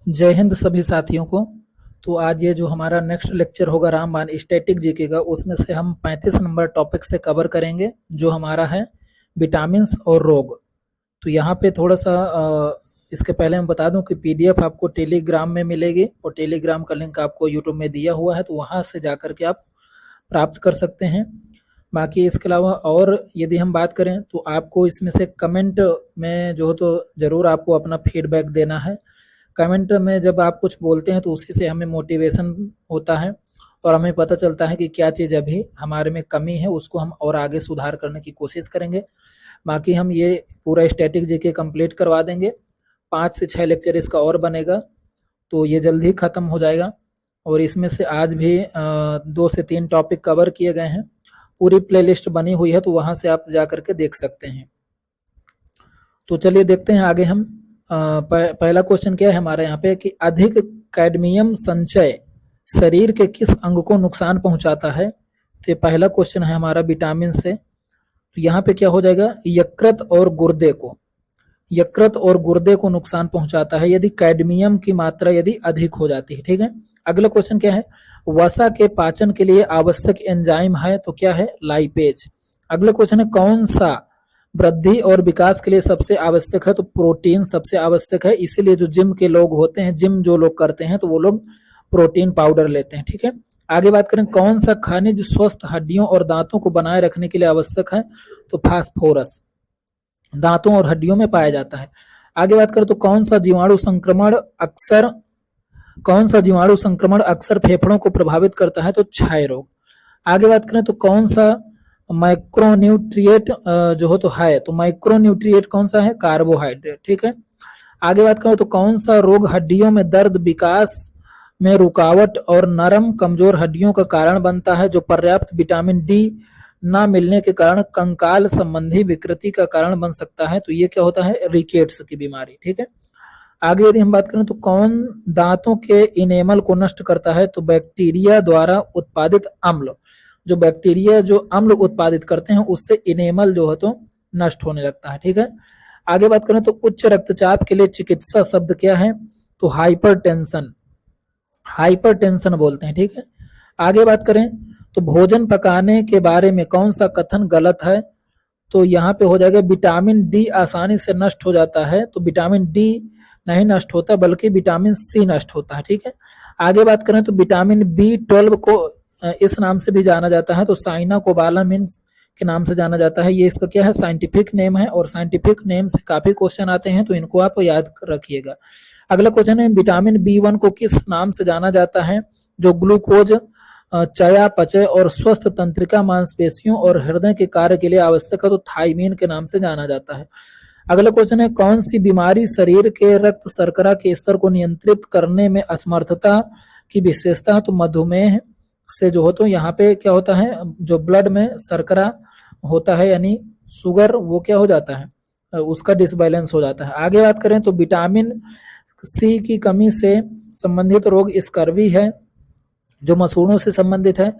जय हिंद सभी साथियों को। तो आज ये जो हमारा नेक्स्ट लेक्चर होगा रामबाण स्टैटिक जीके का, उसमें से हम 35 नंबर टॉपिक से कवर करेंगे, जो हमारा है विटामिन्स और रोग। तो यहाँ पे थोड़ा सा इसके पहले मैं बता दूं कि पीडीएफ आपको टेलीग्राम में मिलेगी और टेलीग्राम का लिंक आपको यूट्यूब में दिया हुआ है, तो वहाँ से जाकर के आप प्राप्त कर सकते हैं। बाकी इसके अलावा और यदि हम बात करें तो आपको इसमें से कमेंट में जो हो तो ज़रूर आपको अपना फीडबैक देना है। कमेंट में जब आप कुछ बोलते हैं तो उसी से हमें मोटिवेशन होता है और हमें पता चलता है कि क्या चीज़ अभी हमारे में कमी है, उसको हम और आगे सुधार करने की कोशिश करेंगे। बाकी हम ये पूरा स्टैटिक जीके कंप्लीट करवा देंगे। 5 से 6 लेक्चर इसका और बनेगा, तो ये जल्द ही ख़त्म हो जाएगा। और इसमें से आज भी 2 से 3 टॉपिक कवर किए गए हैं। पूरी प्लेलिस्ट बनी हुई है, तो वहाँ से आप जा करके देख सकते हैं। तो चलिए देखते हैं आगे हम। पहला क्वेश्चन क्या है हमारे यहाँ पे कि अधिक कैडमियम संचय शरीर के किस अंग को नुकसान पहुंचाता है। तो ये पहला क्वेश्चन है हमारा विटामिन से। तो यहाँ पे क्या हो जाएगा, यकृत और गुर्दे को, यकृत और गुर्दे को नुकसान पहुंचाता है यदि कैडमियम की मात्रा यदि अधिक हो जाती है। ठीक है। अगला क्वेश्चन क्या है, वसा के पाचन के लिए आवश्यक एंजाइम है, तो क्या है, लाइपेज। अगला क्वेश्चन है कौन सा वृद्धि और विकास के लिए सबसे आवश्यक है, तो प्रोटीन सबसे आवश्यक है। इसीलिए जो जिम के लोग होते हैं, जिम जो लोग करते हैं, तो वो लोग प्रोटीन पाउडर लेते हैं। ठीक है। आगे बात करें कौन सा खनिज स्वस्थ हड्डियों और दांतों को बनाए रखने के लिए आवश्यक है, तो फास्फोरस दांतों और हड्डियों में पाया जाता है। आगे बात करें तो कौन सा जीवाणु संक्रमण अक्सर फेफड़ों को प्रभावित करता है, तो क्षय रोग। आगे बात करें तो कौन सा माइक्रोन्यूट्रिएट जो हो तो है, तो माइक्रोन्यूट्रिएट कौन सा है, कार्बोहाइड्रेट। ठीक है। आगे बात करें तो कौन सा रोग हड्डियों में दर्द, विकास में रुकावट और नरम कमजोर हड्डियों का कारण बनता है, जो पर्याप्त विटामिन डी ना मिलने के कारण कंकाल संबंधी विकृति का कारण बन सकता है। तो ये क्या होता है, रिकेट्स की बीमारी। ठीक है। आगे यदि हम बात करें तो कौन दांतों के इनेमल को नष्ट करता है, तो बैक्टीरिया द्वारा उत्पादित अम्ल। जो बैक्टीरिया जो अम्ल उत्पादित करते हैं उससे इनेमल जो है तो नष्ट होने लगता है। ठीक है। आगे बात करें तो उच्च रक्तचाप के लिए चिकित्सा शब्द क्या है, तो हाइपरटेंशन, हाइपरटेंशन बोलते हैं। ठीक है। आगे बात करें तो भोजन पकाने के बारे में कौन सा कथन गलत है, तो यहाँ पे हो जाएगा विटामिन डी आसानी से नष्ट हो जाता है। तो विटामिन डी नहीं नष्ट होता, बल्कि विटामिन सी नष्ट होता है। ठीक है। आगे बात करें तो विटामिन बी 12 को इस नाम से भी जाना जाता है, तो साइनाकोबालामिन के नाम से जाना जाता है। ये इसका क्या है, साइंटिफिक नेम है, और साइंटिफिक नेम से काफी क्वेश्चन आते हैं, तो इनको आप याद रखिएगा। अगला क्वेश्चन है विटामिन बी 1 को किस नाम से जाना जाता है, जो ग्लूकोज चयापचय और स्वस्थ तंत्रिका मांसपेशियों और हृदय के कार्य के लिए आवश्यक है, तो थायमीन के नाम से जाना जाता है। अगला क्वेश्चन है कौन सी बीमारी शरीर के रक्त शर्करा के स्तर को नियंत्रित करने में असमर्थता की विशेषता है, तो मधुमेह से जो हो तो यहाँ पे क्या होता है, जो ब्लड में शर्करा होता है यानी शुगर, वो क्या हो जाता है, उसका डिसबैलेंस हो जाता है। आगे बात करें तो विटामिन सी की कमी से संबंधित रोग स्कर्वी है, जो मसूड़ों से संबंधित है।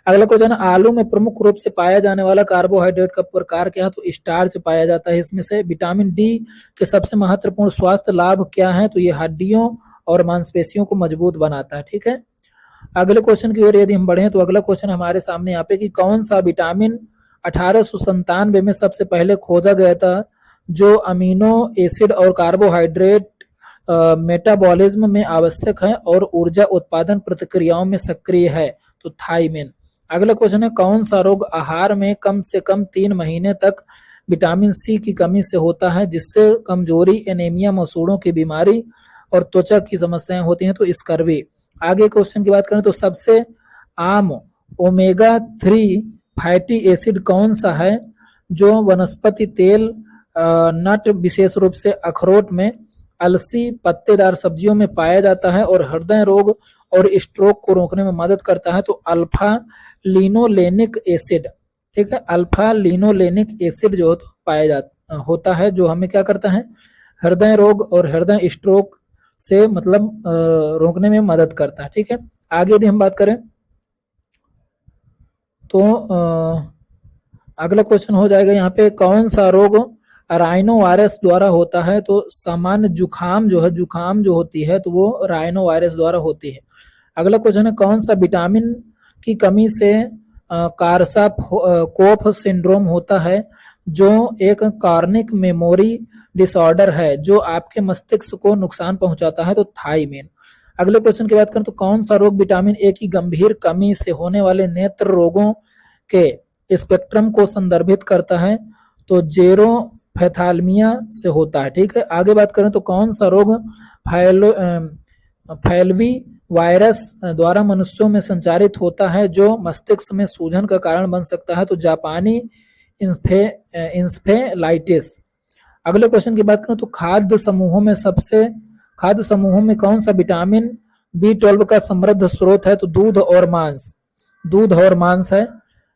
अगला क्वेश्चन, आलू में प्रमुख रूप से पाया जाने वाला कार्बोहाइड्रेट का प्रकार क्या है, तो स्टार्च पाया जाता है इसमें से। विटामिन डी के सबसे महत्वपूर्ण स्वास्थ्य लाभ क्या है, तो ये हड्डियों और मांसपेशियों को मजबूत बनाता है। ठीक है। अगले क्वेश्चन की ओर यदि हम बढ़े तो अगला क्वेश्चन हमारे सामने यहाँ पे कि कौन सा विटामिन 1897 में सबसे पहले खोजा गया था, जो अमीनो एसिड और कार्बोहाइड्रेट मेटाबॉलिज्म में आवश्यक है और ऊर्जा उत्पादन प्रतिक्रियाओं में सक्रिय है, तो थाइमिन। अगला क्वेश्चन है कौन सा रोग आहार में कम से कम 3 महीने तक विटामिन सी की कमी से होता है, जिससे कमजोरी, एनीमिया, मसूड़ों की बीमारी और त्वचा की समस्याएं होती हैं, तो स्कर्वी। आगे क्वेश्चन की बात करें तो सबसे आम ओमेगा 3 फैटी एसिड कौन सा है, जो वनस्पति तेल, नट, विशेष रूप से अखरोट में, अलसी, पत्तेदार सब्जियों में पाया जाता है और हृदय रोग और स्ट्रोक को रोकने में मदद करता है, तो अल्फा लिनोलेनिक एसिड। ठीक है। अल्फा लिनोलेनिक एसिड जो पाया होता है, जो हमें क्या करता है, हृदय रोग और हृदय स्ट्रोक से मतलब रोकने में मदद करता है। ठीक है। आगे यदि हम बात करें तो अगला क्वेश्चन हो जाएगा यहाँ पे कौन सा रोग राइनो वायरस द्वारा होता है। तो सामान्य जुखाम जो है, जुखाम जो होती है तो वो राइनो वायरस द्वारा होती है। अगला क्वेश्चन है कौन सा विटामिन की कमी से कारसा कोफ सिंड्रोम होता है, जो एक कॉर्निक मेमोरी डिसऑर्डर है जो आपके मस्तिष्क को नुकसान पहुंचाता है। तो थाइमिन। अगले क्वेश्चन की बात करें तो कौन सा रोग विटामिन ए की गंभीर कमी से होने वाले नेत्र रोगों के स्पेक्ट्रम को संदर्भित करता है। तो जेरोफेथालमिया से होता है। ठीक है, आगे बात करें तो कौन सा रोग फैलवी वायरस द्वारा मनुष्यों में संचारित होता है जो मस्तिष्क में सूजन का कारण बन सकता है। तो जापानी इंस्फेलाइटिस। अगले क्वेश्चन की बात करें तो खाद्य समूहों में कौन सा विटामिन B12 का समृद्ध स्रोत है। तो दूध और मांस है।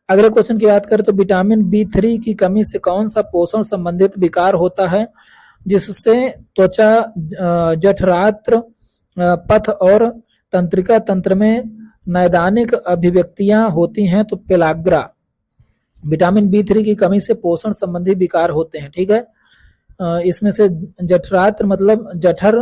अगले क्वेश्चन की बात करें तो विटामिन B3 की कमी से कौन सा पोषण संबंधित विकार होता है, जिससे त्वचा, जठरांत्र पथ और तंत्रिका तंत्र में नैदानिक अभिव्यक्तियां होती हैं। तो पेलाग्रा। विटामिन B3 की कमी से पोषण संबंधी विकार होते हैं। ठीक है, इसमें से जठरांत्र मतलब जठर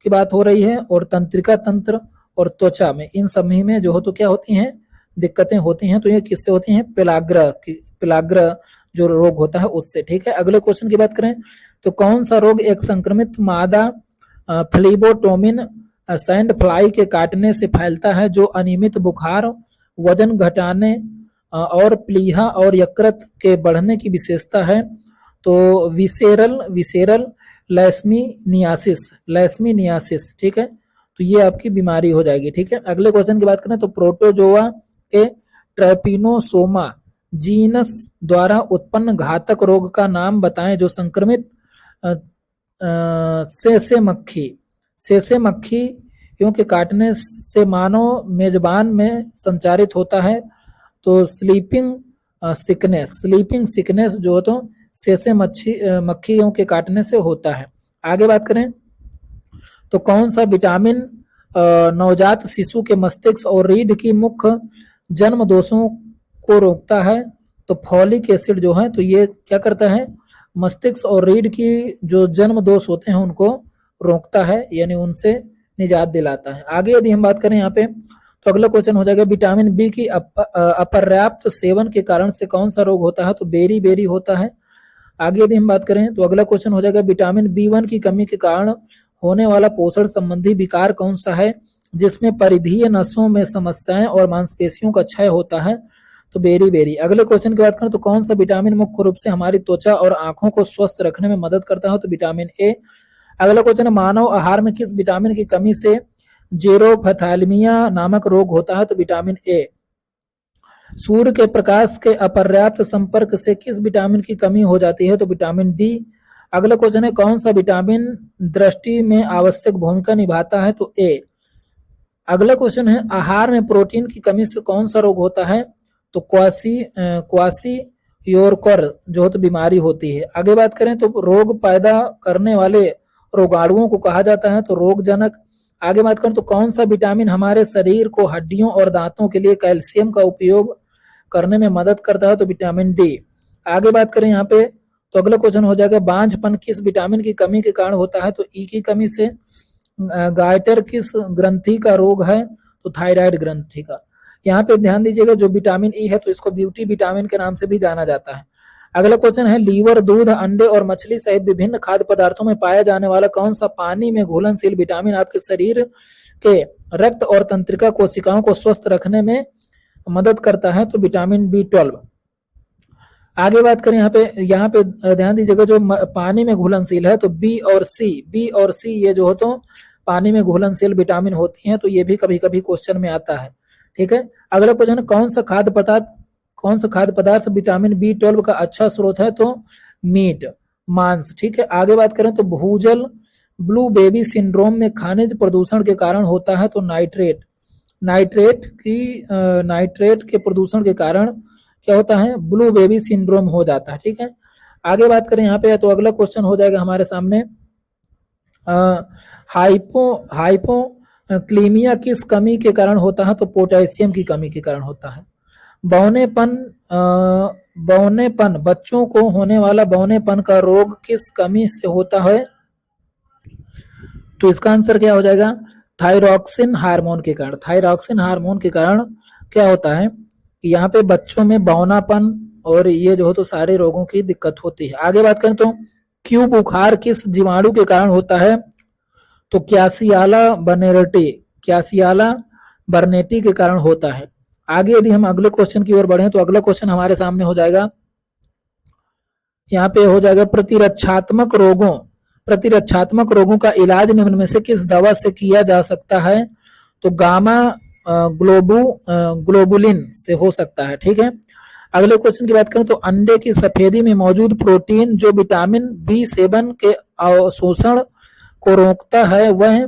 की बात हो रही है, और तंत्रिका तंत्र और त्वचा में, इन सभी में जो हो तो क्या होती हैं, दिक्कतें होती हैं। तो ये किससे होती हैं, पेलाग्रा जो रोग होता है उससे। ठीक है, अगले क्वेश्चन की बात करें तो कौन सा रोग एक संक्रमित मादा फ्लीबोटोमिन सैंड फ्लाई के काटने से फैलता है, जो अनियमित बुखार, वजन घटाने और प्लीहा और यकृत के बढ़ने की विशेषता है। तो विसेरल लेशमिनियासिस। ठीक है, तो ये आपकी बीमारी हो जाएगी। ठीक है, अगले क्वेश्चन की बात करें तो प्रोटोजोआ के ट्रैपिनोसोमा जीनस द्वारा उत्पन्न घातक रोग का नाम बताएं, जो संक्रमित सेसे मक्खियों के काटने से मानव मेजबान में संचारित होता है। तो स्लीपिंग सिकनेस जो तो सेसे मक्खियों के काटने से होता है। आगे बात करें तो कौन सा विटामिन नवजात शिशु के मस्तिष्क और रीढ़ की मुख्य जन्म दोषों को रोकता है। तो फॉलिक एसिड जो है तो ये क्या करता है, मस्तिष्क और रीढ़ की जो जन्म दोष होते हैं उनको रोकता है, यानी उनसे निजात दिलाता है। आगे यदि हम बात करें यहाँ पे तो अगला क्वेश्चन हो जाएगा विटामिन बी की अपर्याप्त सेवन के कारण से कौन सा रोग होता है। तो बेरी होता है। आगे यदि हम बात करें तो अगला क्वेश्चन हो जाएगा विटामिन B1 की कमी के कारण होने वाला पोषण संबंधी विकार कौन सा है, जिसमें परिधीय नसों में समस्याएं और मांसपेशियों का क्षय होता है। तो बेरी। अगले क्वेश्चन की बात करें तो कौन सा विटामिन मुख्य रूप से हमारी त्वचा और आंखों को स्वस्थ रखने में मदद करता है। तो विटामिन ए। अगला क्वेश्चन है मानव आहार में किस विटामिन की कमी से जेरोफेथालमिया नामक रोग होता है। तो विटामिन ए। सूर्य के प्रकाश के अपर्याप्त संपर्क से किस विटामिन की कमी हो जाती है। तो विटामिन डी। अगला क्वेश्चन है कौन सा विटामिन दृष्टि में आवश्यक भूमिका निभाता है। तो ए। अगला क्वेश्चन है आहार में प्रोटीन की कमी से कौन सा रोग होता है। तो क्वासियोरकर जो तो बीमारी होती है। आगे बात करें तो रोग पैदा करने वाले रोगाणुओं को कहा जाता है। तो रोगजनक। आगे बात करें तो कौन सा विटामिन हमारे शरीर को हड्डियों और दांतों के लिए कैल्शियम का उपयोग करने में मदद करता है। तो विटामिन डी। आगे बात करें यहाँ पे तो अगला क्वेश्चन हो जाएगा बांझपन किस विटामिन की कमी के कारण होता है। तो ई की कमी से। गायटर किस ग्रंथि का रोग है। तो थायराइड ग्रंथि का। यहाँ पे ध्यान दीजिएगा जो विटामिन ई है तो इसको ब्यूटी विटामिन के नाम से भी जाना जाता है। अगला क्वेश्चन है लीवर, दूध, अंडे और मछली सहित विभिन्न खाद्य पदार्थों में पाया जाने वाला कौन सा पानी में घुलनशील विटामिन आपके शरीर के रक्त और तंत्रिका कोशिकाओं को स्वस्थ रखने में मदद करता है। तो विटामिन B12। आगे बात करें यहाँ पे ध्यान दीजिएगा जो पानी में घुलनशील है तो बी और सी ये जो हो तो पानी में घुलनशील विटामिन होती हैं। तो ये भी कभी कभी क्वेश्चन में आता है। ठीक है, अगला क्वेश्चन है कौन सा खाद्य पदार्थ विटामिन B12 का अच्छा स्रोत है। तो मीट, मांस। ठीक है, आगे बात करें तो भूजल ब्लू बेबी सिंड्रोम में खनिज प्रदूषण के कारण होता है। तो नाइट्रेट के प्रदूषण के कारण क्या होता है, ब्लू बेबी सिंड्रोम हो जाता है। ठीक है, आगे बात करें यहाँ पे तो अगला क्वेश्चन हो जाएगा हमारे सामने हाइपोक्लीमिया किस कमी के कारण होता है। तो पोटेशियम की कमी के कारण होता है। बौनेपन बौनेपन, बच्चों को होने वाला बौनेपन का रोग किस कमी से होता है? तो इसका आंसर क्या हो जाएगा? थायरॉक्सिन हार्मोन के कारण। थायरॉक्सिन हार्मोन के कारण क्या होता है कि यहाँ पे बच्चों में बौनापन और ये जो हो तो सारे रोगों की दिक्कत होती है। आगे बात करें तो क्यों बुखार किस जीवाणु के कारण होता है? तो क्यासियाला बर्नेटी, क्यासियाला बर्नेटी के कारण होता है। आगे यदि हम अगले क्वेश्चन की ओर बढ़े तो अगला क्वेश्चन हमारे सामने हो जाएगा, यहाँ पे हो जाएगा प्रतिरक्षात्मक रोगों, प्रतिरक्षात्मक रोगों का इलाज निम्न में से किस दवा से किया जा सकता है? तो गामा ग्लोबुलिन से हो सकता है। ठीक है, अगले क्वेश्चन की बात करें तो अंडे की सफेदी में मौजूद प्रोटीन जो विटामिन B7 के अवशोषण को रोकता है वह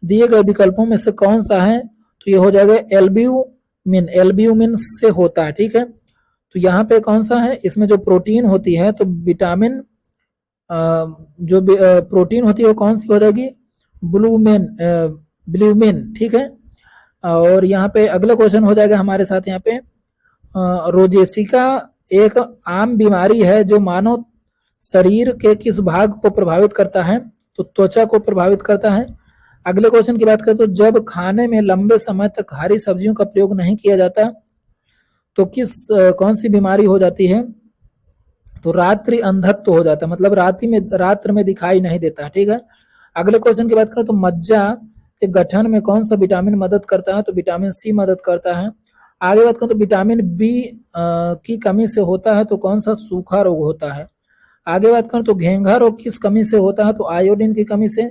दिए गए विकल्पों में से कौन सा है? तो ये हो जाएगा एल्ब्यूमिन, एल्ब्यूमिन से होता है। ठीक है, तो यहाँ पे कौन सा है? इसमें जो प्रोटीन होती है तो विटामिन जो प्रोटीन होती है वो कौन सी हो जाएगी? ब्लूमिन। ठीक है, और यहाँ पे अगला क्वेश्चन हो जाएगा हमारे साथ यहाँ पे रोजेसिका एक आम बीमारी है जो मानव शरीर के किस भाग को प्रभावित करता है? तो त्वचा को प्रभावित करता है। अगले क्वेश्चन की बात करें तो जब खाने में लंबे समय तक हरी सब्जियों का प्रयोग नहीं किया जाता तो कौन सी बीमारी हो जाती है? तो रात्रि अंधत्व हो जाता है, मतलब रात्र में दिखाई नहीं देता। ठीक है, अगले क्वेश्चन की बात करें तो मज्जा के गठन में कौन सा विटामिन मदद करता है? तो विटामिन C मदद करता है। आगे बात करें तो विटामिन B की कमी से होता है तो कौन सा सूखा रोग होता है? आगे बात करें तो घेंघा रोग किस कमी से होता है? तो आयोडीन की कमी से।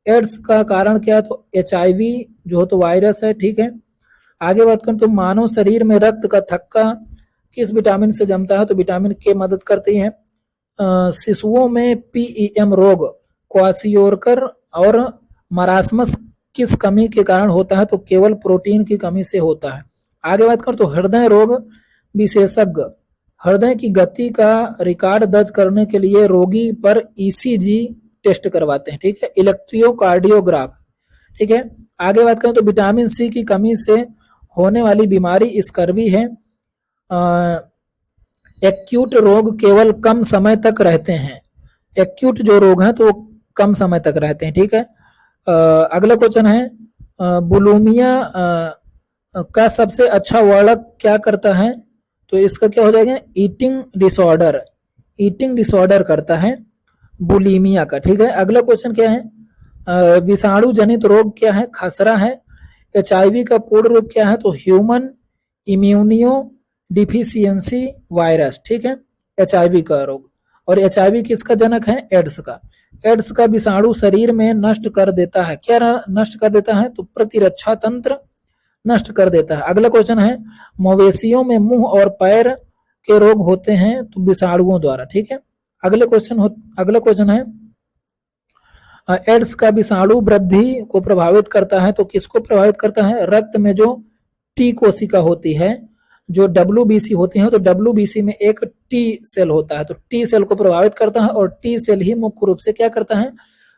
एड्स का कारण क्या है? तो HIV जो हो तो वायरस है। ठीक है, आगे बात करें तो मानव शरीर में रक्त का थक्का किस विटामिन से जमता है? तो विटामिन K मदद करती है। शिशुओं में PEM रोग, क्वासियोरकर और मरासमस किस कमी के कारण होता है? तो केवल प्रोटीन की कमी से होता है। आगे बात करें तो हृदय रोग विशेषज्ञ हृदय की गति का रिकॉर्ड दर्ज करने के लिए रोगी पर ECG टेस्ट करवाते हैं। ठीक है, इलेक्ट्रोकार्डियोग्राफ। ठीक है, आगे बात करें तो विटामिन C की कमी से होने वाली बीमारी स्कर्वी है। एक्यूट रोग केवल कम समय तक रहते हैं, एक्यूट जो रोग हैं तो वो कम समय तक रहते हैं। ठीक है, अगला क्वेश्चन है बुलिमिया का सबसे अच्छा वर्णक क्या करता है? तो इसका क्या हो जाएगा? ईटिंग डिसऑर्डर, ईटिंग डिसऑर्डर करता है बुलिमिया का। ठीक है, अगला क्वेश्चन क्या है? विषाणु जनित रोग क्या है? खसरा है। HIV का पूर्ण रूप क्या है? तो ह्यूमन इम्यूनियो डिफिशियंसी वायरस। ठीक है, HIV का रोग। और HIV किसका जनक है? एड्स का। एड्स का विषाणु शरीर में नष्ट कर देता है, क्या नष्ट कर देता है? तो प्रतिरक्षा तंत्र नष्ट कर देता है। अगला क्वेश्चन है मवेशियों में मुंह और पैर के रोग होते हैं तो विषाणुओं द्वारा। ठीक है, अगला क्वेश्चन है एड्स का विषाणु वृद्धि को प्रभावित करता है तो किसको प्रभावित करता है? रक्त में जो T कोशिका होती है, जो WBC होती है, तो WBC में एक T सेल होता है तो T सेल को प्रभावित करता है और T सेल ही मुख्य रूप से क्या करता है?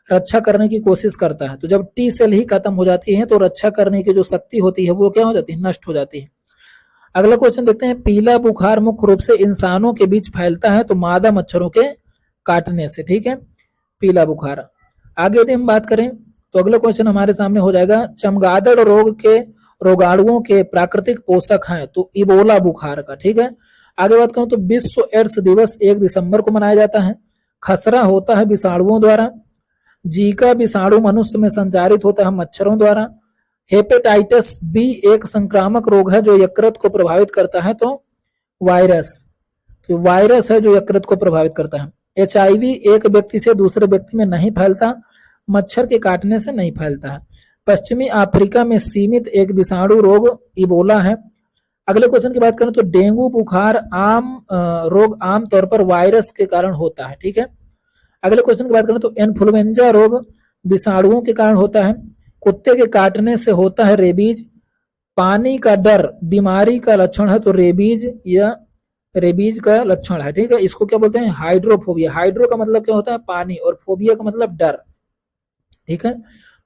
रक्षा करने की कोशिश करता है। तो जब T सेल ही खत्म हो जाती है तो रक्षा करने की जो शक्ति होती है वो क्या हो जाती है? नष्ट हो जाती है। अगला क्वेश्चन देखते हैं पीला बुखार मुख्य रूप से इंसानों के बीच फैलता है तो मादा मच्छरों के काटने से। ठीक है, पीला बुखार। आगे यदि हम बात करें तो अगला क्वेश्चन हमारे सामने हो जाएगा चमगादड़ रोग के रोगाणुओं के प्राकृतिक पोषक हैं तो इबोला बुखार का। ठीक है, आगे बात करूं तो विश्व एड्स दिवस 1 दिसंबर को मनाया जाता है। खसरा होता है विषाणुओं द्वारा। जीका विषाणु मनुष्य में संचारित होता है मच्छरों द्वारा। हेपेटाइटिस B एक संक्रामक रोग है जो यकृत को प्रभावित करता है तो वायरस, तो वायरस है जो यकृत को प्रभावित करता है। HIV एक व्यक्ति से दूसरे व्यक्ति में नहीं फैलता, मच्छर के काटने से नहीं फैलता है। पश्चिमी अफ्रीका में सीमित एक विषाणु रोग इबोला है। अगले क्वेश्चन की बात करें तो डेंगू बुखार रोग आम तौर पर वायरस के कारण होता है। ठीक है, अगले क्वेश्चन की बात करें तो इन्फ्लुएंजा रोग विषाणुओं के कारण होता है। कुत्ते के काटने से होता है रेबीज। पानी का डर बीमारी का लक्षण है तो रेबीज का लक्षण है। ठीक है, इसको क्या बोलते हैं? हाइड्रोफोबिया। हाइड्रो का मतलब क्या होता है? पानी, और फोबिया का मतलब डर। ठीक है,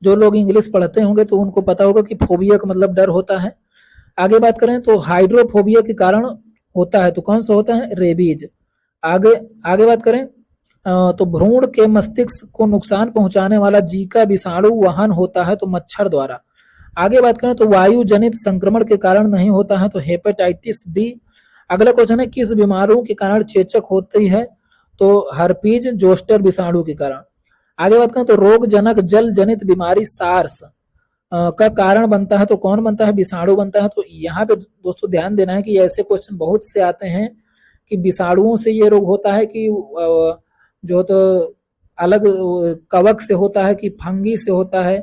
जो लोग इंग्लिश पढ़ते होंगे तो उनको पता होगा कि फोबिया का मतलब डर होता है। आगे बात करें तो हाइड्रोफोबिया के कारण होता है, तो कौन सा होता है, रेबीज। आगे आगे बात करें तो भ्रूण के मस्तिष्क को नुकसान पहुंचाने वाला जीका विषाणु वहन होता है, तो मच्छर द्वारा। आगे बात करें तो वायु जनित संक्रमण के कारण नहीं होता है, तो हेपेटाइटिस बी। अगला क्वेश्चन है किस बीमारियों के कारण चेचक होती है, तो हर्पीज जोस्टर विषाणु के कारण। आगे बात करें तो रोग जनक जल जनित बीमारी सार्स का कारण बनता है, तो कौन बनता है, विषाणु बनता है। तो यहाँ पे दोस्तों ध्यान देना है कि ऐसे क्वेश्चन बहुत से आते हैं कि विषाणुओं से ये रोग होता है कि जो तो अलग कवक से होता है कि फंगी से होता है,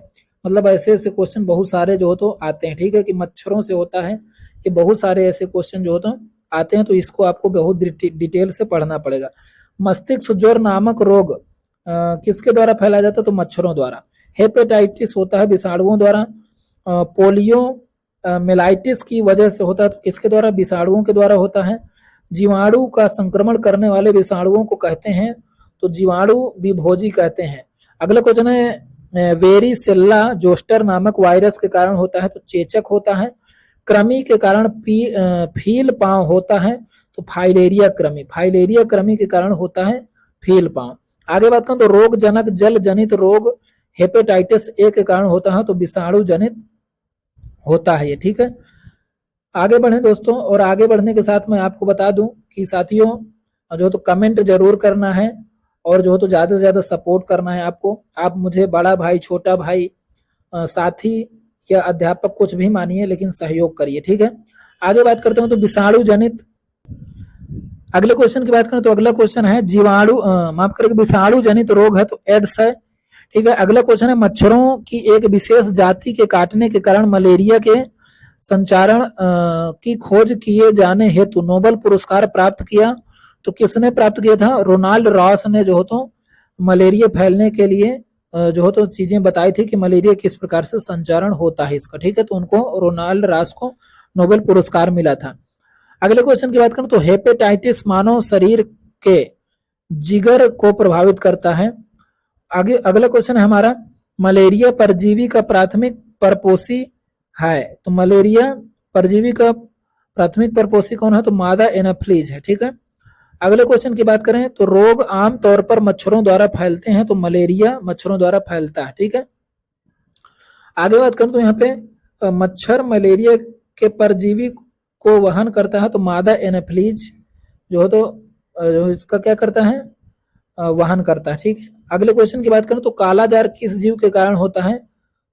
मतलब ऐसे ऐसे क्वेश्चन बहुत सारे जो तो आते हैं, ठीक है, कि मच्छरों से होता है, ये बहुत सारे ऐसे क्वेश्चन जो तो आते हैं, तो इसको आपको बहुत डिटेल से पढ़ना पड़ेगा। मस्तिष्क ज्वर नामक रोग किसके द्वारा फैलाया जाता है, तो मच्छरों द्वारा। हेपेटाइटिस होता है विषाणुओं द्वारा। पोलियो मेलाइटिस की वजह से होता है, तो किसके द्वारा, विषाणुओं के द्वारा होता है। जीवाणु का संक्रमण करने वाले विषाणुओं को कहते हैं, तो जीवाणु विभोजी कहते हैं। अगला क्वेश्चन है वेरिसेल्ला जोस्टर नामक वायरस के कारण होता है, तो चेचक होता है। कृमि के कारण फील पांव होता है, तो फाइलेरिया कृमि। फाइलेरिया कृमि के कारण होता है फील पांव। आगे बात करें तो रोग जनक जल जनित रोग हेपेटाइटिस ए के कारण होता है, तो विषाणु जनित होता है ये, ठीक है। आगे बढ़े दोस्तों, और आगे बढ़ने के साथ मैं आपको बता दूं कि साथियों जो तो कमेंट जरूर करना है, और जो तो ज्यादा से ज्यादा सपोर्ट करना है आपको। आप मुझे बड़ा भाई, छोटा भाई, साथी या अध्यापक कुछ भी मानिए, लेकिन सहयोग करिए, ठीक है। आगे बात करते हूँ तो विषाणु जनित, अगले क्वेश्चन की बात करें तो अगला क्वेश्चन है जीवाणु माफ करें विषाणु जनित रोग है, तो एड्स है, ठीक है। अगला क्वेश्चन है मच्छरों की एक विशेष जाति के काटने के कारण मलेरिया के संचारण की खोज किए जाने हेतु नोबेल पुरस्कार प्राप्त किया, तो किसने प्राप्त किया था, रोनाल्ड रॉस ने जो हो तो मलेरिया फैलने के लिए जो हो तो चीजें बताई थी कि मलेरिया किस प्रकार से संचारण होता है इसका, ठीक है। तो उनको रोनाल्ड रॉस को नोबेल पुरस्कार मिला था। अगले क्वेश्चन की बात करें तो हेपेटाइटिस मानव शरीर के जिगर को प्रभावित करता है। आगे अगला क्वेश्चन है हमारा मलेरिया परजीवी का प्राथमिक परपोषी है, तो मलेरिया परजीवी का प्राथमिक परपोषी कौन है, तो मादा एनाफ्लीज है, ठीक है। अगले क्वेश्चन की बात करें तो रोग आमतौर पर मच्छरों द्वारा फैलते हैं, तो मलेरिया मच्छरों द्वारा फैलता है, ठीक है। आगे बात करें तो यहाँ पे मच्छर मलेरिया के परजीवी को वहन करता है, तो मादा एनाफ्लीज जो तो जो इसका क्या करता है, वहन करता है, ठीक है। अगले क्वेश्चन की बात करें तो काला जार किस जीव के कारण होता है,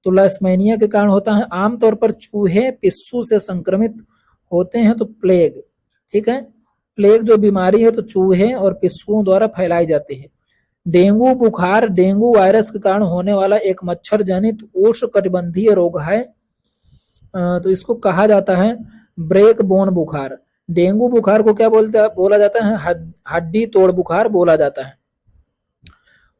तो लैस्मेनिया के कारण होता है। आमतौर पर चूहे पिस्सू से संक्रमित होते हैं, तो प्लेग, ठीक है। प्लेग जो बीमारी है तो चूहे और पिस्सुओं द्वारा फैलाई जाती है। डेंगू बुखार डेंगू वायरस के कारण होने वाला एक मच्छर जनित उष्णकटिबंधीय रोग है, तो इसको कहा जाता है ब्रेक बोन बुखार। डेंगू बुखार को क्या बोला जाता है, हड्डी तोड़ बुखार बोला जाता है।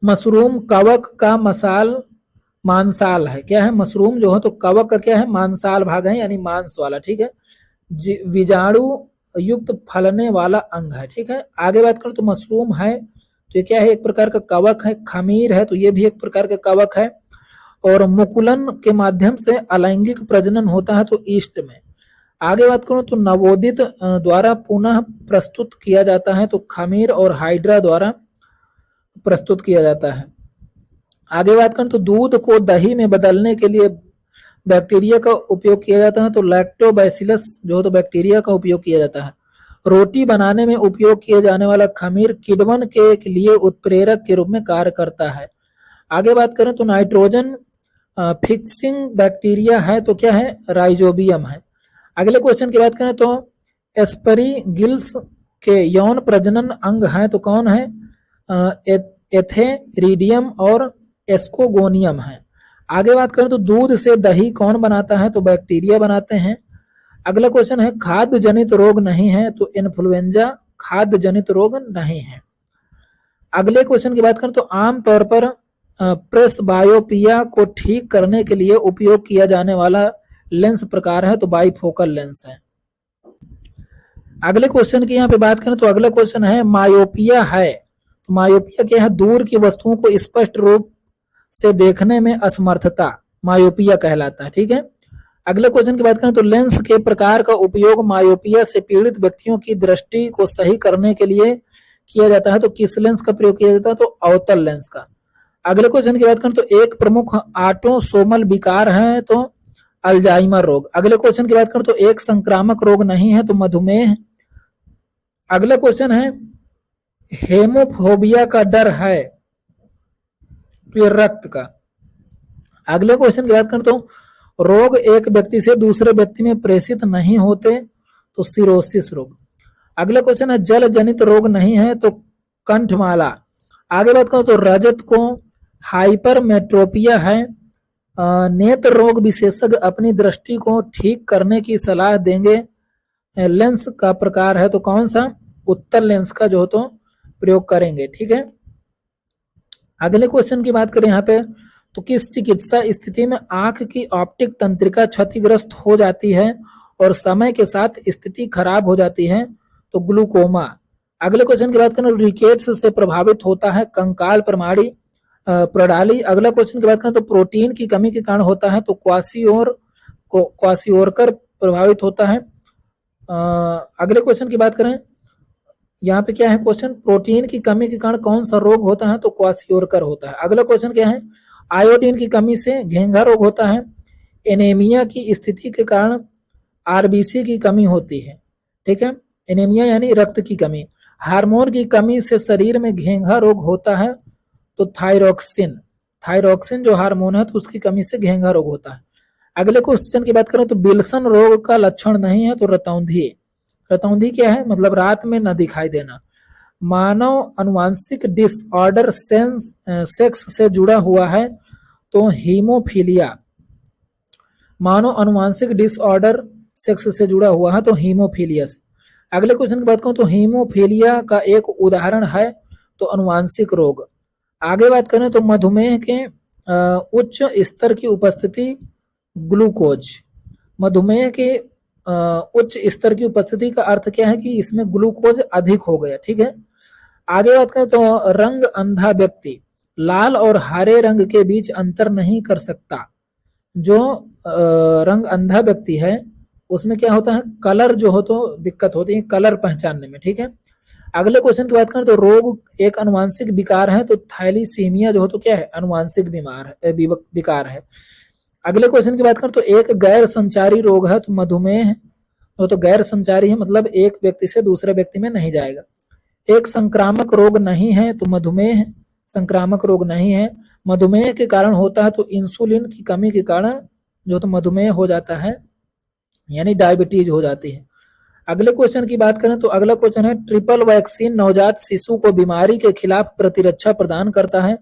मशरूम कवक का मांसाल है, क्या है, मशरूम जो है तो कवक का क्या है, मांसाल भाग है, यानी मांस वाला, ठीक है। बीजाणु युक्त फलने वाला अंग है, ठीक है। आगे बात करें तो मशरूम है तो ये क्या है, एक प्रकार का कवक है। खमीर है तो ये भी एक प्रकार का कवक है। और मुकुलन के माध्यम से अलैंगिक प्रजनन होता है, तो ईस्ट में। आगे बात करूं तो नवोदित द्वारा पुनः प्रस्तुत किया जाता है, तो खमीर और हाइड्रा द्वारा प्रस्तुत किया जाता है। आगे बात करें तो दूध को दही में बदलने के लिए बैक्टीरिया का उपयोग किया जाता है, तो लैक्टोबैसिलस जो तो बैक्टीरिया का उपयोग किया जाता है। रोटी बनाने में उपयोग किए जाने वाला खमीर किण्वन के लिए उत्प्रेरक के रूप में कार्य करता है। आगे बात करें तो नाइट्रोजन फिक्सिंग बैक्टीरिया है, तो क्या है, राइजोबियम है। अगले क्वेश्चन की बात करें तो एस्परीगिल्स के यौन प्रजनन अंग हैं, तो कौन है, एथेरिडियम और एस्कोगोनियम है। आगे बात करें तो दूध से दही कौन बनाता है, तो बैक्टीरिया बनाते हैं। अगला क्वेश्चन है खाद्य जनित रोग नहीं है, तो इन्फ्लुएंजा खाद्य जनित रोग नहीं है। अगले क्वेश्चन की बात करें तो आमतौर पर प्रेसबायोपिया को ठीक करने के लिए उपयोग किया जाने वाला लेंस प्रकार है, तो बाइफोकल लेंस है। अगले क्वेश्चन की यहाँ पे बात करें तो अगला क्वेश्चन है मायोपिया है, तो मायोपिया क्या है, दूर की वस्तुओं को स्पष्ट रूप से देखने में असमर्थता, मायोपिया कहलाता है, ठीक है। अगले क्वेश्चन की बात करें तो लेंस के प्रकार का उपयोग मायोपिया से पीड़ित व्यक्तियों की दृष्टि को सही करने के लिए किया जाता है, तो किस लेंस का प्रयोग किया जाता है, तो अवतल लेंस का। अगले क्वेश्चन की बात करें तो एक प्रमुख ऑटोसोमल विकार है तो अल्जाइमर रोग। अगले क्वेश्चन की बात करें तो एक संक्रामक रोग नहीं है तो मधुमेह। अगला क्वेश्चन है हेमोफोबिया का डर है तो ये रक्त का। अगले क्वेश्चन की बात करें तो रोग एक व्यक्ति से दूसरे व्यक्ति में प्रेषित नहीं होते तो सिरोसिस रोग। अगला क्वेश्चन है जल जनित रोग नहीं है तो कंठमाला। आगे बात करो तो रजत को हाइपरमेट्रोपिया है। नेत्र रोग विशेषज्ञ अपनी दृष्टि को ठीक करने की सलाह देंगे। लेंस का प्रकार है तो कौन सा, उत्तल लेंस का जो तो प्रयोग करेंगे। ठीक है, अगले क्वेश्चन की बात करें यहाँ पे तो किस चिकित्सा स्थिति में आंख की ऑप्टिक तंत्रिका क्षतिग्रस्त हो जाती है और समय के साथ स्थिति खराब हो जाती है, तो ग्लूकोमा। अगले क्वेश्चन की बात करें रिकेट्स से प्रभावित होता है कंकाल प्रणाली। अगला क्वेश्चन की बात करें तो प्रोटीन की कमी के कारण होता है तो क्वासियोरकर प्रभावित होता है। अगले क्वेश्चन की बात करें यहाँ पे क्या है क्वेश्चन, प्रोटीन की कमी के कारण कौन सा रोग होता है तो क्वासियोरकर होता है। अगला क्वेश्चन क्या है, आयोडीन की कमी से घेंघा रोग होता है। एनीमिया की स्थिति के कारण आरबीसी की कमी होती है। ठीक है, एनीमिया यानी रक्त की कमी। हार्मोन की कमी से शरीर में घेंघा रोग होता है तो थायरॉक्सिन जो हार्मोन है तो उसकी कमी से घेंघा रोग होता है। अगले क्वेश्चन की बात करें तो विल्सन रोग का लक्षण नहीं है तो रतौंधी क्या है, मतलब रात में न दिखाई देना। मानव अनुवांशिक डिसऑर्डर सेक्स से जुड़ा हुआ है तो हीमोफीलिया। मानव अनुवांशिक डिसऑर्डर सेक्स से जुड़ा हुआ है तो हीमोफीलिया से। अगले क्वेश्चन की बात करूं तो हीमोफीलिया का एक उदाहरण है तो अनुवांशिक रोग। आगे बात करें तो मधुमेह के उच्च स्तर की उपस्थिति ग्लूकोज। मधुमेह के उच्च स्तर की उपस्थिति का अर्थ क्या है कि इसमें ग्लूकोज अधिक हो गया। ठीक है, आगे बात करें तो रंग अंधा व्यक्ति लाल और हरे रंग के बीच अंतर नहीं कर सकता। जो रंग अंधा व्यक्ति है उसमें क्या होता है, कलर जो हो तो दिक्कत होती है कलर पहचानने में। ठीक है, अगले क्वेश्चन की बात करें तो रोग एक अनुवांशिक विकार है तो थैलीसीमिया जो हो तो क्या है, अनुवांशिक विकार है। अगले क्वेश्चन की बात करें तो एक गैर संचारी रोग है तो मधुमेह तो गैर संचारी है, मतलब एक व्यक्ति से दूसरे व्यक्ति में नहीं जाएगा। एक संक्रामक रोग नहीं है तो मधुमेह संक्रामक रोग नहीं है। मधुमेह के कारण होता है तो इंसुलिन की कमी के कारण जो तो मधुमेह हो जाता है, यानी डायबिटीज हो जाती है। अगले क्वेश्चन की बात करें तो अगला क्वेश्चन है ट्रिपल वैक्सीन नवजात शिशु को बीमारी के खिलाफ प्रतिरक्षा प्रदान करता है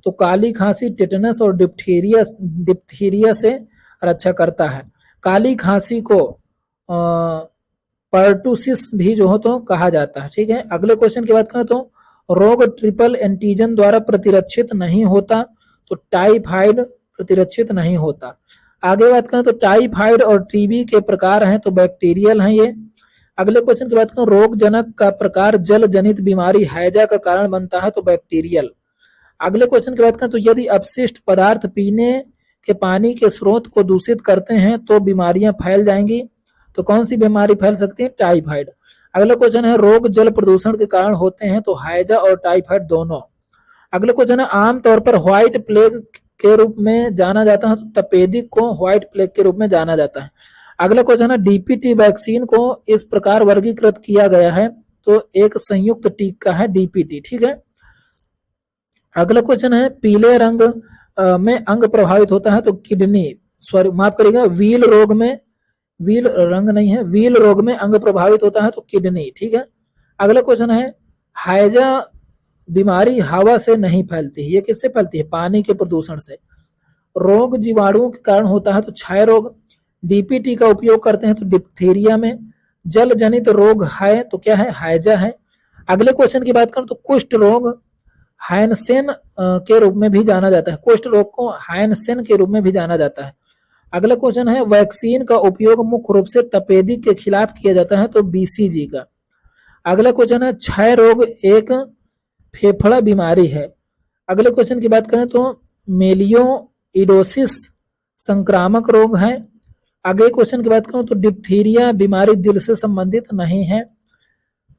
तो काली खांसी, टेटनस और डिप्थीरिया से रक्षा करता है। काली खांसी को पर्टुसिस भी जो हो तो कहा जाता है। ठीक है, अगले क्वेश्चन की बात करें तो रोग ट्रिपल एंटीजन द्वारा प्रतिरक्षित नहीं होता तो टाइफाइड प्रतिरक्षित नहीं होता। आगे बात करें तो टाइफाइड और टीबी के प्रकार हैं तो बैक्टीरियल हैं ये। अगले क्वेश्चन की बात करें रोग जनक का प्रकार जल जनित बीमारी हैजा का कारण बनता है तो बैक्टीरियल। अगले क्वेश्चन की बात करें तो यदि अपशिष्ट पदार्थ पीने के पानी के स्रोत को दूषित करते हैं तो बीमारियां फैल जाएंगी, तो कौन सी बीमारी फैल सकती है, टाइफाइड। अगला क्वेश्चन है रोग जल प्रदूषण के कारण होते हैं तो हैजा और टाइफाइड दोनों। अगले क्वेश्चन है आमतौर पर व्हाइट प्लेग के रूप में जाना जाता है तो तपेदिक को व्हाइट प्लेग के रूप में जाना जाता है। अगला क्वेश्चन है डीपीटी वैक्सीन को इस प्रकार वर्गीकृत किया गया है तो एक संयुक्त टीका है डीपीटी। ठीक है, अगला क्वेश्चन है पीले रंग में अंग प्रभावित होता है तो किडनी, सॉरी माफ करिएगा, व्हील रोग में, व्हील रंग नहीं है, व्हील रोग में अंग प्रभावित होता है तो किडनी। ठीक है, अगला क्वेश्चन है हैजा बीमारी हवा से नहीं फैलती है, ये किससे फैलती है, पानी के प्रदूषण से। रोग जीवाणुओं के कारण होता है तो क्षय रोग। डीपीटी का उपयोग करते हैं तो डिप्थीरिया में। जल जनित रोग है तो क्या है, हैजा है। अगले क्वेश्चन की बात करें तो कुष्ठ रोग हाइनसेन के रूप में भी जाना जाता है, कुष्ठ रोग को हाइनसेन के रूप में भी जाना जाता है। अगला क्वेश्चन है वैक्सीन का उपयोग मुख्य रूप से तपेदिक के खिलाफ किया जाता है तो बीसीजी का। अगला क्वेश्चन है क्षय रोग एक फेफड़ा बीमारी है। अगले क्वेश्चन की बात करें तो मेलियोइडोसिस संक्रामक रोग है। आगे क्वेश्चन की बात करूं तो डिप्थीरिया बीमारी दिल से संबंधित नहीं है।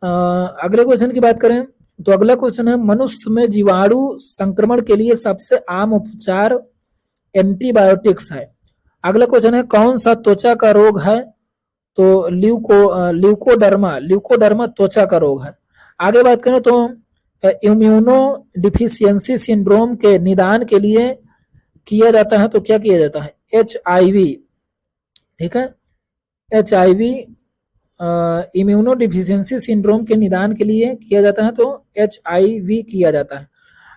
अगले क्वेश्चन की बात करें तो अगला क्वेश्चन है मनुष्य में जीवाणु संक्रमण के लिए सबसे आम उपचार एंटीबायोटिक्स है। अगला क्वेश्चन है कौन सा त्वचा का रोग है, तो ल्यूकोडर्मा त्वचा का रोग है। आगे बात करें तो इम्यूनो डिफिशियंसी सिंड्रोम के निदान के लिए किया जाता है, तो क्या किया जाता है, HIV, ठीक है, HIV इम्यूनो डिफिशियंसी सिंड्रोम के निदान के लिए किया जाता है, तो HIV किया जाता है।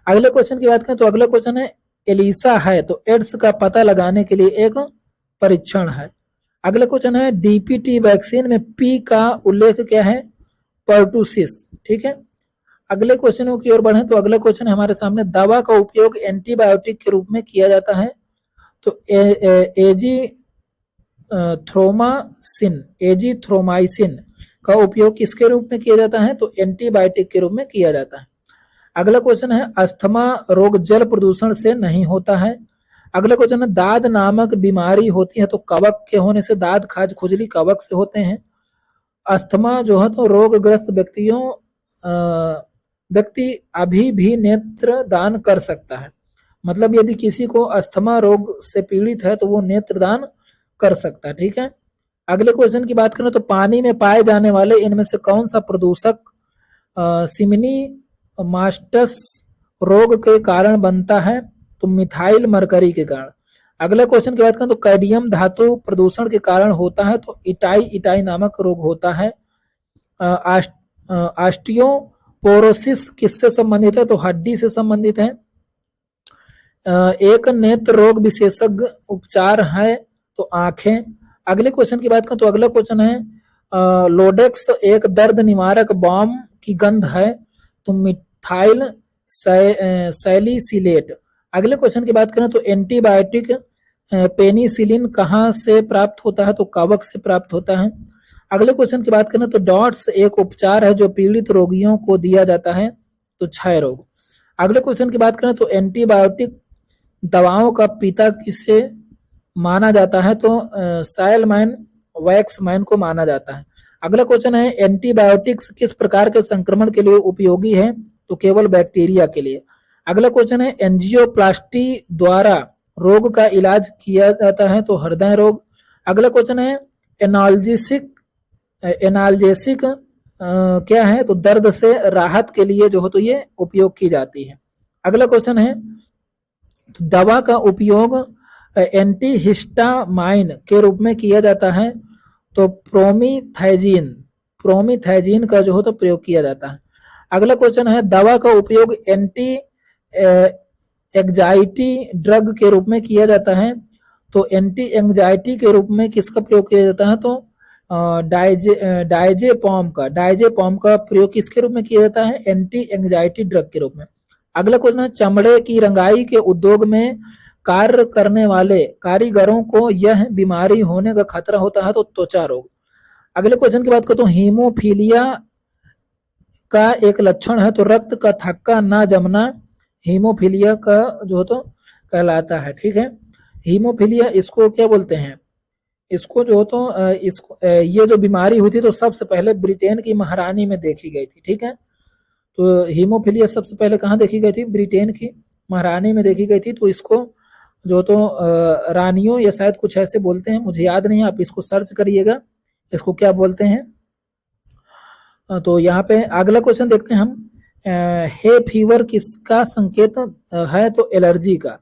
अगले क्वेश्चन की बात करें तो अगला क्वेश्चन है एलिसा है तो एड्स का पता लगाने के लिए एक परीक्षण है। अगला क्वेश्चन है DPT वैक्सीन में P का उल्लेख क्या है, पर्टुसिस, ठीक है। अगले क्वेश्चनों की ओर बढ़ें तो अगला क्वेश्चन हमारे सामने दवा का उपयोग एंटीबायोटिक के रूप में किया जाता है, तो एजीथ्रोमाइसिन का उपयोग किसके रूप में किया जाता है, तो एंटीबायोटिक के रूप में किया जाता है। अगला क्वेश्चन है अस्थमा रोग जल प्रदूषण से नहीं होता है। अगला क्वेश्चन है दाद नामक बीमारी होती है, तो कवक के होने से दाद खाज खुजली कवक से होते हैं। अस्थमा जो है तो रोगग्रस्त व्यक्ति अभी भी नेत्र दान कर सकता है, मतलब यदि किसी को अस्थमा रोग से पीड़ित है तो वो नेत्र दान कर सकता है, ठीक है। अगले क्वेश्चन की बात करें तो पानी में पाए जाने वाले इनमें से कौन सा प्रदूषक सिमिनी मास्टस रोग के कारण बनता है, तो मिथाइल मरकरी के कारण। अगले क्वेश्चन की बात करें तो कैडमियम धातु प्रदूषण के कारण होता है, तो इटाई नामक रोग होता है। ऑस्टियोपोरोसिस किससे संबंधित है, तो हड्डी से संबंधित है। एक नेत्र रोग विशेषज्ञ उपचार है, तो आंखें। अगले क्वेश्चन की बात करें तो अगला क्वेश्चन है लोडेक्स एक दर्द निवारक बाम की गंध है, तो मिथाइल सैलिसिलेट। अगले क्वेश्चन की बात करें तो एंटीबायोटिक पेनिसिलिन कहाँ से प्राप्त होता है, तो कवक से प्राप्त होता है। अगले क्वेश्चन की बात करें तो डॉट्स एक उपचार है जो पीड़ित रोगियों को दिया जाता है, तो क्षय रोग। अगले क्वेश्चन की बात करें तो एंटीबायोटिक दवाओं का पिता किसे माना जाता है, तो साइलमैन वैक्समैन को माना जाता है। अगला क्वेश्चन है एंटीबायोटिक्स किस प्रकार के संक्रमण के लिए उपयोगी है, तो केवल बैक्टीरिया के लिए। अगला क्वेश्चन है एंजियोप्लास्टी द्वारा रोग का इलाज किया जाता है, तो हृदय रोग। अगला क्वेश्चन है एनाल्जेसिक क्या है, तो दर्द से राहत के लिए जो हो तो ये उपयोग की जाती है। अगला क्वेश्चन है तो दवा का उपयोग एंटीहिस्टामाइन के रूप में किया जाता है, तो प्रोमीथाइजीन का जो हो तो प्रयोग किया जाता है। अगला क्वेश्चन है दवा का उपयोग एंटी एंजाइटी ड्रग के रूप में किया जाता है, तो एंटी एंजाइटी के रूप में किसका प्रयोग किया जाता है, तो डायजेपॉम का प्रयोग किसके रूप में किया जाता है, एंटी एंजाइटी ड्रग के रूप में। अगला क्वेश्चन है चमड़े की रंगाई के उद्योग में कार्य करने वाले कारीगरों को यह बीमारी होने का खतरा होता है, तो त्वचा रोग। अगले क्वेश्चन की बात करें तो हीमोफीलिया का एक लक्षण है, तो रक्त का थक्का ना जमना हीमोफीलिया का जो तो कहलाता है, ठीक है। हीमोफीलिया इसको क्या बोलते हैं, इसको जो तो इसको ये जो बीमारी हुई थी तो सबसे पहले ब्रिटेन की महारानी में देखी गई थी, ठीक है। तो हीमोफीलिया सबसे पहले कहाँ देखी गई थी, ब्रिटेन की महारानी में देखी गई थी। तो इसको जो तो रानियों या शायद कुछ ऐसे बोलते हैं, मुझे याद नहीं है, आप इसको सर्च करिएगा इसको क्या बोलते हैं। तो यहाँ पे अगला क्वेश्चन देखते हैं हम, हे फीवर किसका संकेत है, तो एलर्जी का।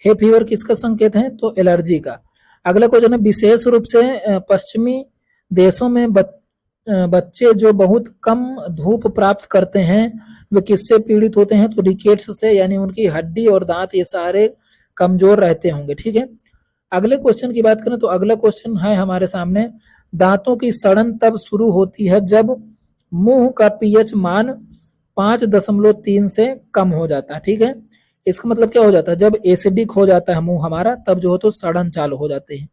हे फीवर किसका संकेत है, तो एलर्जी का। अगला क्वेश्चन है विशेष रूप से पश्चिमी देशों में बच्चे जो बहुत कम धूप प्राप्त करते हैं वे किससे पीड़ित होते हैं, तो रिकेट्स से, यानी उनकी हड्डी और दांत ये सारे कमजोर रहते होंगे, ठीक है। अगले क्वेश्चन की बात करें तो अगला क्वेश्चन है हमारे सामने, दांतों की सड़न तब शुरू होती है जब मुंह का पीएच मान 5.3 से कम हो जाता है, ठीक है। इसका मतलब क्या हो जाता है, जब एसिडिक हो जाता है मुंह हमारा तब जो हो तो सड़न चालू हो जाते हैं,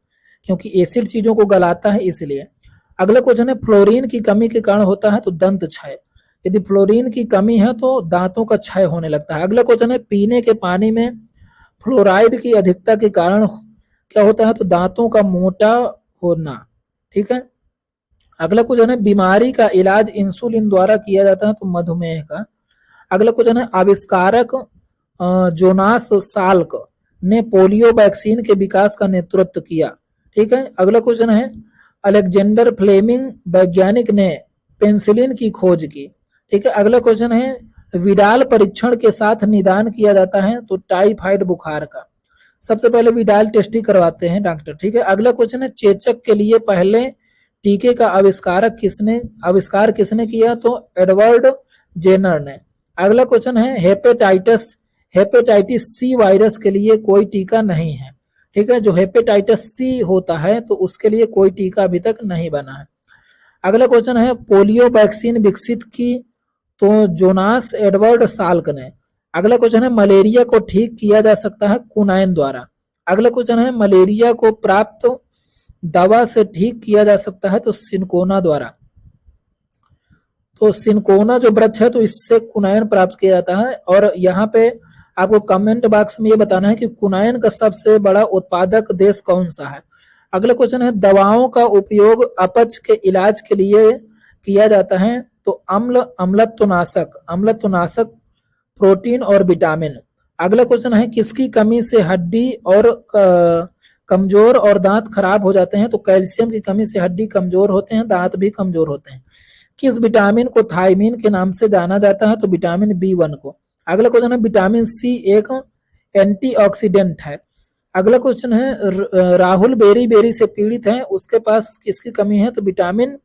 क्योंकि एसिड चीजों को गलाता है इसलिए। अगला क्वेश्चन है फ्लोरीन की कमी के कारण होता है, तो दंत क्षय। यदि फ्लोरीन की कमी है तो दांतों का क्षय होने लगता है। अगला क्वेश्चन है पीने के पानी में फ्लोराइड की अधिकता के कारण क्या होता है, तो दांतों का मोटा होना, ठीक है। अगला क्वेश्चन है बीमारी का इलाज इंसुलिन द्वारा किया जाता है, तो मधुमेह का। अगला क्वेश्चन है आविष्कारक जोनास साल्क ने पोलियो वैक्सीन के विकास का नेतृत्व किया, ठीक है। अगला क्वेश्चन है अलेक्जेंडर फ्लेमिंग वैज्ञानिक ने पेंसिलिन की खोज की, ठीक है। अगला क्वेश्चन है विडाल परीक्षण के साथ निदान किया जाता है, तो टाइफाइड बुखार का। सबसे पहले विडाल टेस्टिंग करवाते हैं डॉक्टर, ठीक है। अगला क्वेश्चन है चेचक के लिए पहले टीके का आविष्कार किसने किया, तो एडवर्ड जेनर ने। अगला क्वेश्चन है हेपेटाइटिस सी वायरस के लिए कोई टीका नहीं है, ठीक है। जो हेपेटाइटिस सी होता है तो उसके लिए कोई टीका अभी तक नहीं बना है। अगला क्वेश्चन है पोलियो वैक्सीन विकसित की, तो जोनास एडवर्ड साल्क ने। अगला क्वेश्चन है मलेरिया को ठीक किया जा सकता है कुनाइन द्वारा। अगला क्वेश्चन है मलेरिया को प्राप्त दवा से ठीक किया जा सकता है, तो सिनकोना द्वारा। तो सिनकोना जो वृक्ष है तो इससे कुनाइन प्राप्त किया जाता है। और यहाँ पे आपको कमेंट बॉक्स में ये बताना है कि कुनाइन का सबसे बड़ा उत्पादक देश कौन सा है। अगला क्वेश्चन है दवाओं का उपयोग अपच के इलाज के लिए किया जाता है, तो अम्लत्वनाशक प्रोटीन और विटामिन। अगला क्वेश्चन है किसकी कमी से हड्डी और कमजोर और दांत खराब हो जाते हैं, तो कैल्शियम की कमी से हड्डी कमजोर होते हैं, दांत भी कमजोर होते हैं। किस विटामिन को थायमीन के नाम से जाना जाता है, तो विटामिन B1 को। अगला क्वेश्चन है विटामिन सी एक एंटीऑक्सीडेंट है। अगला क्वेश्चन है राहुल बेरी बेरी से पीड़ित है, उसके पास किसकी कमी है, तो विटामिन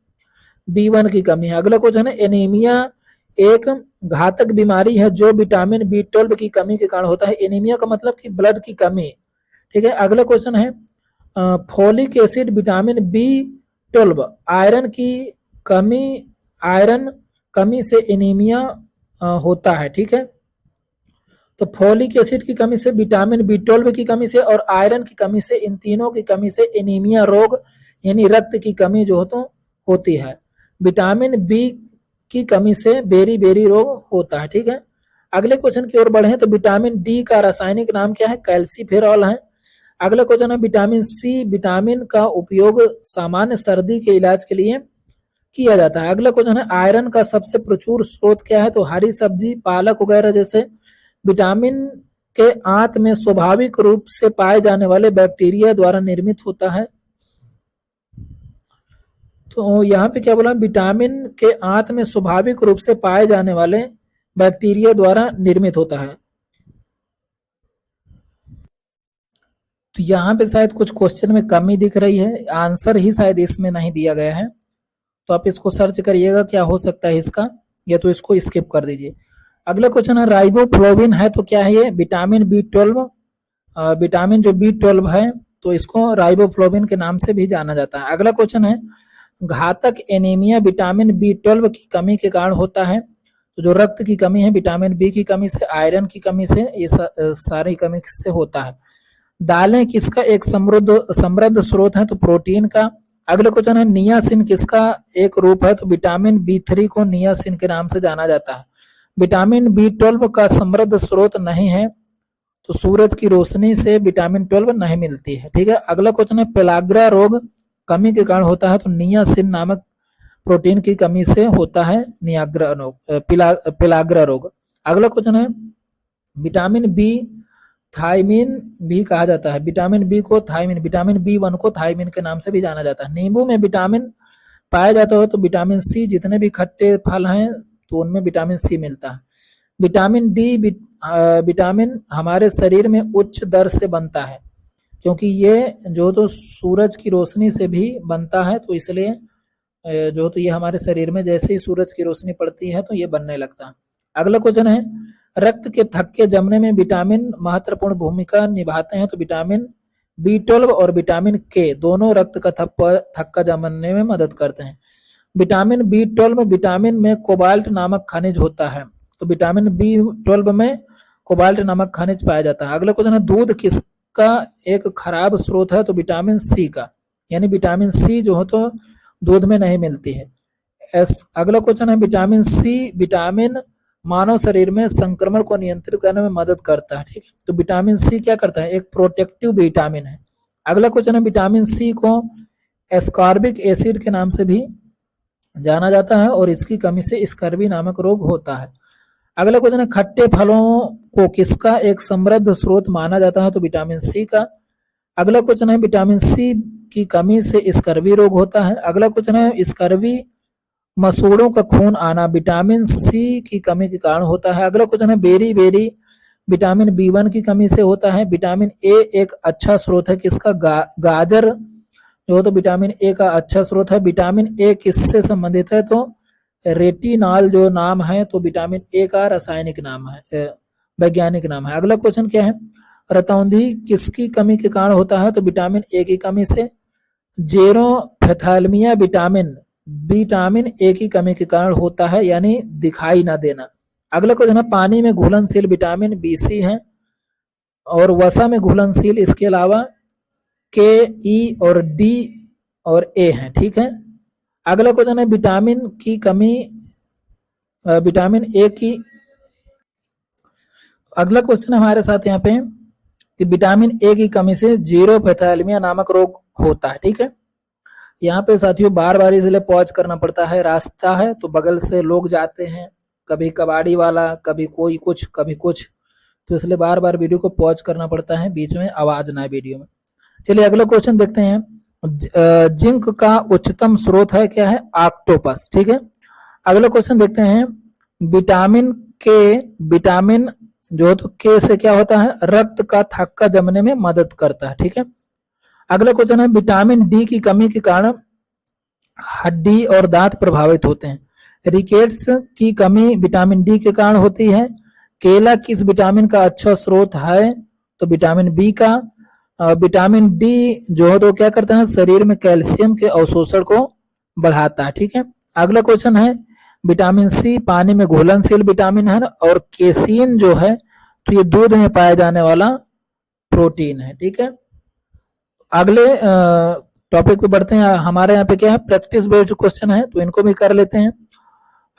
B1 की कमी है। अगला क्वेश्चन है एनीमिया एक घातक बीमारी है जो विटामिन B12 की कमी के कारण होता है। एनीमिया का मतलब कि ब्लड की कमी, ठीक है। अगला क्वेश्चन है folic acid vitamin B12 iron कमी से एनीमिया होता है, ठीक है। तो फोलिक एसिड की कमी से, विटामिन B12 की कमी से और आयरन की कमी से, इन तीनों की कमी से एनीमिया रोग यानी रक्त की कमी जो हो तो होती है। विटामिन B की कमी से बेरी बेरी रोग होता है, ठीक है। अगले क्वेश्चन की ओर बढ़े तो विटामिन D का रासायनिक नाम क्या है, कैल्सीफेरॉल है। अगला क्वेश्चन है विटामिन C विटामिन का उपयोग सामान्य सर्दी के इलाज के लिए किया जाता है। अगला क्वेश्चन है आयरन का सबसे प्रचुर स्रोत क्या है, तो हरी सब्जी पालक वगैरह जैसे। विटामिन के आंत में स्वाभाविक रूप से पाए जाने वाले बैक्टीरिया द्वारा निर्मित होता है, तो यहाँ पे क्या बोला, विटामिन के आंत में स्वाभाविक रूप से पाए जाने वाले बैक्टीरिया द्वारा निर्मित होता है। तो यहाँ पे शायद कुछ क्वेश्चन में कमी दिख रही है, आंसर ही शायद इसमें नहीं दिया गया है, तो आप इसको सर्च करिएगा क्या हो सकता है इसका, या तो इसको स्किप कर दीजिए। अगला क्वेश्चन है राइबोफ्लोविन है, तो क्या है ये, विटामिन B12। विटामिन जो B12 है तो इसको राइबोफ्लोविन के नाम से भी जाना जाता है। अगला क्वेश्चन है घातक एनीमिया विटामिन B12 की कमी के कारण होता है, तो जो रक्त की कमी है विटामिन B की कमी से, आयरन की कमी से, ये सारी कमी से होता है। दालें किसका एक समृद्ध स्रोत है, तो प्रोटीन का। अगला क्वेश्चन है नियासिन किसका एक रूप है, तो विटामिन B3 को नियासिन के नाम से जाना जाता है। विटामिन B12 का समृद्ध स्रोत नहीं है, तो सूरज की रोशनी से विटामिन 12 नहीं मिलती है, ठीक है। अगला क्वेश्चन है पेलाग्रा रोग कमी के कारण होता है, तो नियासिन नामक प्रोटीन की कमी से होता है पेलाग्रा रोग। अगला क्वेश्चन है विटामिन B थायमीन भी कहा जाता है, विटामिन B को थायमीन, विटामिन B1 को थायमीन के नाम से भी जाना जाता है। नींबू में विटामिन पाया जाता है, तो विटामिन C जितने भी खट्टे फल हैं तो उनमें विटामिन C मिलता है। विटामिन D विटामिन हमारे शरीर में उच्च दर से बनता है, क्योंकि ये जो तो सूरज की रोशनी से भी बनता है, तो इसलिए जो तो ये हमारे शरीर में जैसे ही सूरज की रोशनी पड़ती है तो ये बनने लगता है। अगला क्वेश्चन है रक्त के थक्के जमने में विटामिन महत्वपूर्ण भूमिका निभाते हैं, तो विटामिन B12 और विटामिन K दोनों रक्त का थक्का जमने में मदद करते हैं। विटामिन B12 विटामिन में कोबाल्ट नामक खनिज होता है, तो विटामिन B12 में कोबाल्ट नामक खनिज पाया जाता है। अगला क्वेश्चन है दूध किसका एक खराब स्रोत है, तो विटामिन C का, यानी विटामिन C जो है तो दूध में नहीं मिलती है। अगला क्वेश्चन है विटामिन C विटामिन मानव शरीर में संक्रमण को नियंत्रित करने में मदद करता है, ठीक है। तो विटामिन C क्या करता है, एक प्रोटेक्टिव विटामिन है। अगला क्वेश्चन है विटामिन सी को एस्कॉर्बिक एसिड के नाम से भी जाना जाता है और इसकी कमी से स्कर्वी नामक रोग होता है। अगला क्वेश्चन है खट्टे फलों को किसका एक समृद्ध स्रोत माना जाता है? तो विटामिन सी का। अगला क्वेश्चन है विटामिन सी की कमी से स्कर्वी रोग होता है। अगला क्वेश्चन है स्कर्वी मसूड़ों का खून आना विटामिन सी की कमी के कारण होता है। अगला क्वेश्चन है बेरी बेरी विटामिन बी1 की कमी से होता है। विटामिन ए एक अच्छा स्रोत है किसका? गाजर जो तो विटामिन ए का अच्छा स्रोत है। विटामिन ए किससे संबंधित है? तो रेटिनॉल जो नाम है तो विटामिन ए का रासायनिक नाम है, वैज्ञानिक नाम है। अगला क्वेश्चन क्या है? रतौंधी किसकी कमी के कारण होता है? तो विटामिन ए की कमी से। जेरोफेथैल्मिया विटामिन ए की कमी के कारण होता है, यानी दिखाई ना देना। अगला क्वेश्चन है पानी में घुलनशील विटामिन बी सी है और वसा में घुलनशील इसके अलावा के ई और डी और ए है। ठीक है। अगला क्वेश्चन है विटामिन की कमी विटामिन ए की। अगला क्वेश्चन हमारे साथ यहाँ पे कि विटामिन ए की कमी से जेरोफेथैल्मिया नामक रोग होता है। ठीक है। यहाँ पे साथियों बार बार इसलिए पॉज करना पड़ता है, रास्ता है तो बगल से लोग जाते हैं, कभी कबाड़ी वाला, कभी कोई कुछ, कभी कुछ, तो इसलिए बार बार वीडियो को पॉज करना पड़ता है, बीच में आवाज ना वीडियो में। चलिए अगला क्वेश्चन देखते हैं। जिंक का उच्चतम स्रोत है क्या है? ऑक्टोपस। ठीक है। अगला क्वेश्चन देखते हैं विटामिन जो तो के से क्या होता है? रक्त का थक्का जमने में मदद करता है। ठीक है। अगला क्वेश्चन है विटामिन डी की कमी के कारण हड्डी और दांत प्रभावित होते हैं। रिकेट्स की कमी विटामिन डी के कारण होती है। केला किस विटामिन का अच्छा स्रोत है? तो विटामिन बी का। विटामिन डी जो है तो क्या करता है? शरीर में कैल्शियम के अवशोषण को बढ़ाता है। ठीक है। अगला क्वेश्चन है विटामिन सी पानी में घुलनशील विटामिन है और केसीन जो है तो ये दूध में पाया जाने वाला प्रोटीन है। ठीक है। अगले टॉपिक पे बढ़ते हैं। हमारे यहाँ पे क्या है? प्रैक्टिस बेस्ड क्वेश्चन है तो इनको भी कर लेते हैं।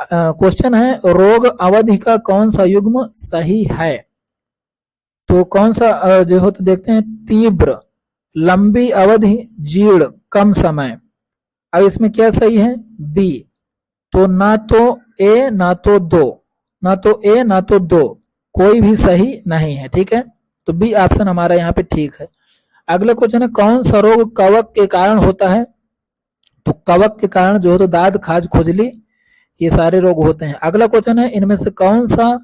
क्वेश्चन है रोग अवधि का कौन सा युग्म सही है? तो कौन सा जो हो तो देखते हैं तीव्र, लंबी अवधि, जीर्ण, कम समय। अब इसमें क्या सही है? बी। तो ना तो ए ना तो दो, ना तो ए ना तो दो, कोई भी सही नहीं है। ठीक है। तो बी ऑप्शन हमारा यहाँ पे ठीक है। अगला क्वेश्चन है कौन सा रोग कवक के कारण होता है? तो कवक के कारण जो है तो दाद, खाज, खुजली, ये सारे रोग होते हैं। अगला क्वेश्चन है इनमें से कौन सा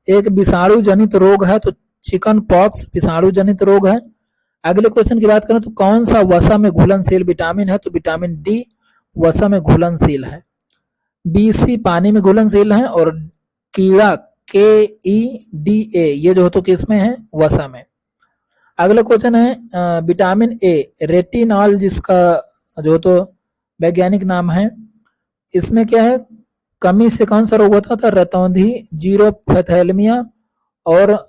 एक विषाणु जनित रोग है? तो चिकन पॉक्स विषाणु जनित रोग है। अगले क्वेश्चन की बात करें तो कौन सा वसा में घुलनशील विटामिन है? तो विटामिन डी वसा में घुलनशील है। बी सी पानी में घुलनशील है और कीड़ा के ई डी ए ये जो तो किस में है? वसा में। अगला क्वेश्चन है विटामिन ए रेटिनॉल जिसका जो तो वैज्ञानिक नाम है, इसमें क्या है? कमी से कौन सा रोग होता था? रतौंधी, जीरोफेथैल्मिया और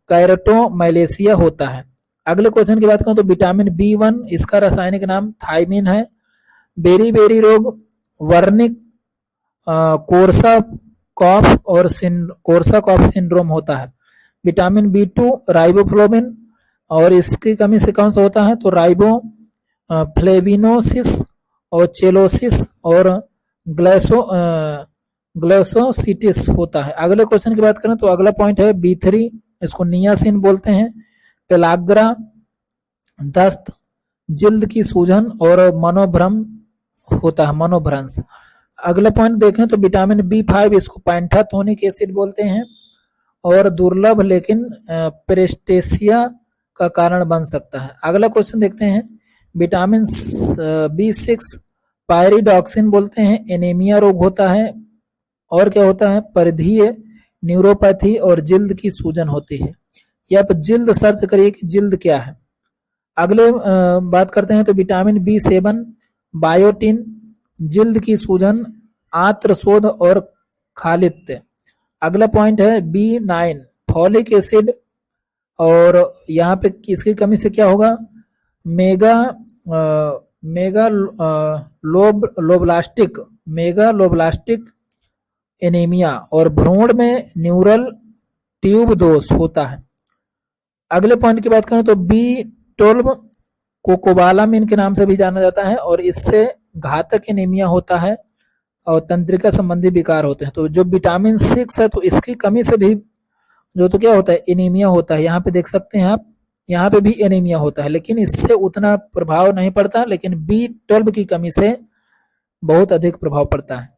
कैरोटोमैलेशिया होता है। अगले क्वेश्चन की बात करें तो विटामिन बी1 इसका रासायनिक नाम थायमिन है। बेरी बेरी रोग वर्निक कोर्सा कॉफ सिंड्रोम होता है। विटामिन बी2 राइबोफ्लोविन और इसकी कमी से कौन सा होता है? तो राइबो फ्लेविनोसिस और चेलोसिस और ग्लाइकोसिटिस होता है। अगले क्वेश्चन की बात करें तो अगला पॉइंट है बी3, इसको नियासिन बोलते हैं। पेलाग्रा, दस्त, जिल्द की सूजन और मनोभ्रम होता है, मनोभ्रंश। अगला पॉइंट देखें तो विटामिन बी5 इसको पैंथाथोनिक एसिड बोलते हैं और दुर्लभ लेकिन प्रेस्टेसिया का कारण बन सकता है। अगला क्वेश्चन देखते हैं विटामिन बी6 पायरिडॉक्सिन बोलते हैं, एनीमिया रोग होता है और क्या होता है? परिधीय न्यूरोपैथी और जिल्द की सूजन होती है। या आप जिल्द सर्च करिए कि जिल्द क्या है। अगले बात करते हैं तो विटामिन बी7 बायोटिन, जिल्द की सूजन, आंत्रशोथ और खालित्य। अगला पॉइंट है बी9 फॉलिक एसिड और यहाँ पे किसकी कमी से क्या होगा? मेगालोब्लास्टिक एनीमिया और भ्रूण में न्यूरल ट्यूब दोष होता है। अगले पॉइंट की बात करें तो बी12 कोकोबालामिन के नाम से भी जाना जाता है और इससे घातक एनीमिया होता है और तंत्रिका संबंधी विकार होते हैं। तो जो विटामिन 6 है तो इसकी कमी से भी जो तो क्या होता है एनीमिया होता है। यहाँ पे देख सकते हैं आप, यहाँ पे भी एनीमिया होता है लेकिन इससे उतना प्रभाव नहीं पड़ता, लेकिन B12 की कमी से बहुत अधिक प्रभाव पड़ता है।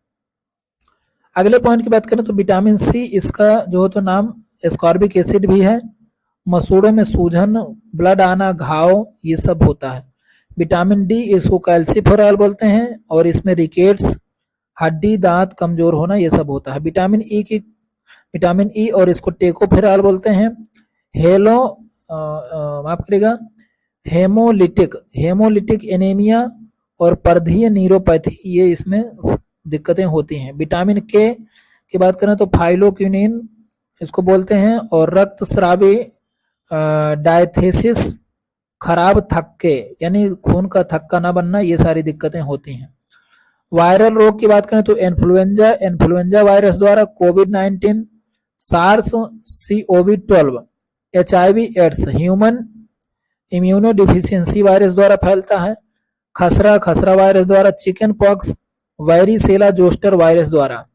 अगले पॉइंट की बात करें तो विटामिन सी, इसका जो तो नाम एस्कॉर्बिक एसिड भी है। मसूड़ों में सूजन, ब्लड आना, घाव, ये सब होता है। विटामिन डी, इसको कैल्सीफेरॉल बोलते हैं और इसमें रिकेट्स, हड्डी, दांत कमजोर होना, ये सब होता है। विटामिन ई और इसको टेकोफेरॉल बोलते हैं। माफ करिएगा, हेमोलिटिक एनीमिया और पर्धीय न्यूरोपैथी, ये इसमें दिक्कतें होती हैं। विटामिन के की बात करें तो फाइलोक्विनिन इसको बोलते हैं और रक्तस्रावी डायथेसिस, खराब थक्के यानी खून का थक्का ना बनना, ये सारी दिक्कतें होती हैं। वायरल रोग की बात करें तो इन्फ्लुएंजा वायरस द्वारा, COVID, SARS CoV-12, HIV AIDS, human immunodeficiency virus द्वारा फैलता है। खसरा वायरस द्वारा, chicken pox, varicella zoster virus द्वारा,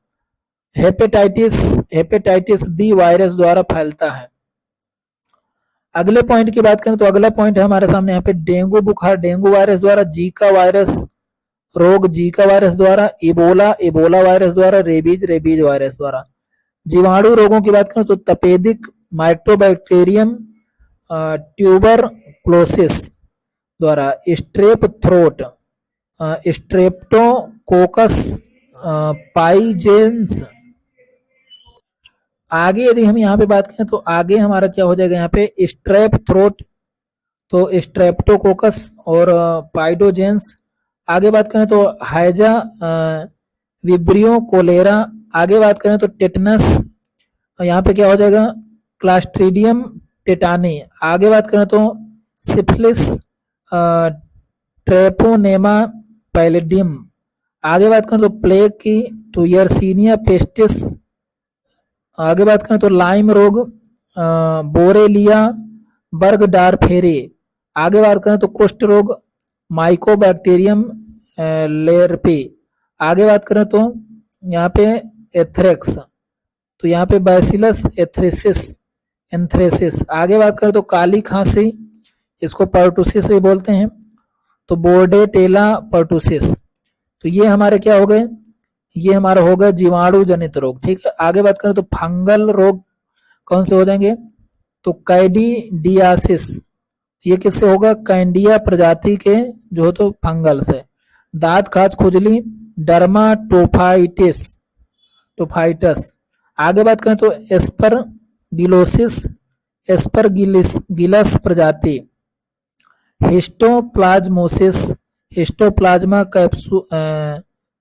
हेपेटाइटिस बी वायरस द्वारा फैलता है। अगले पॉइंट की बात करें तो अगला पॉइंट है हमारे सामने यहाँ पे डेंगू बुखार, डेंगू वायरस द्वारा, जीका वायरस रोग, जीका वायरस द्वारा, इबोला वायरस द्वारा, रेबीज वायरस द्वारा। जीवाणु रोगों की बात करें तो तपेदिक, माइक्रोबैक्टीरियम ट्यूबरक्लोसिस द्वारा, स्ट्रेप थ्रोट, स्ट्रेप्टोकोकस पाइजेंस। आगे यदि हम यहाँ पे बात करें तो आगे हमारा क्या हो जाएगा, यहाँ पे स्ट्रेप थ्रोट, तो स्ट्रेप्टोकोकस और पाइडोजेंस। आगे बात करें तो हाइजा विब्रियो कोलेरा। आगे बात करें तो टेटनस, यहाँ पे क्या हो जाएगा, क्लास्ट्रीडियम टेटानी। आगे बात करें तो सिफिलिस, ट्रेपोनेमा पैलिडियम। आगे बात करें तो प्लेग की तो यर्सीनिया पेस्टिस। आगे बात करें तो लाइम रोग, बोरेलिया बर्गडार्फेरे। आगे बात करें तो कुष्ठ रोग, माइकोबैक्टीरियम लेरपी। आगे बात करें तो यहाँ पे एथ्रेक्स, तो यहाँ पे बैसिलस एंथ्रेसिस। आगे बात करें तो काली खांसी, इसको पर्टुसिस भी बोलते हैं, तो बोर्डेटेला पर्टुसिस। तो ये हमारे क्या हो गए, ये हमारा होगा जीवाणु जनित रोग। ठीक है, आगे बात करें तो फंगल रोग कौन से हो जाएंगे, तो कैंडिडियासिस, ये किससे होगा, कैंडिया प्रजाति के जो हो तो फंगल से। दांत खाज खुजली, टोफाइटस। आगे बात करें तो एस्परगिलस प्रजाति, हिस्टोप्लाज्मोसिस, हिस्टोप्लाज्मा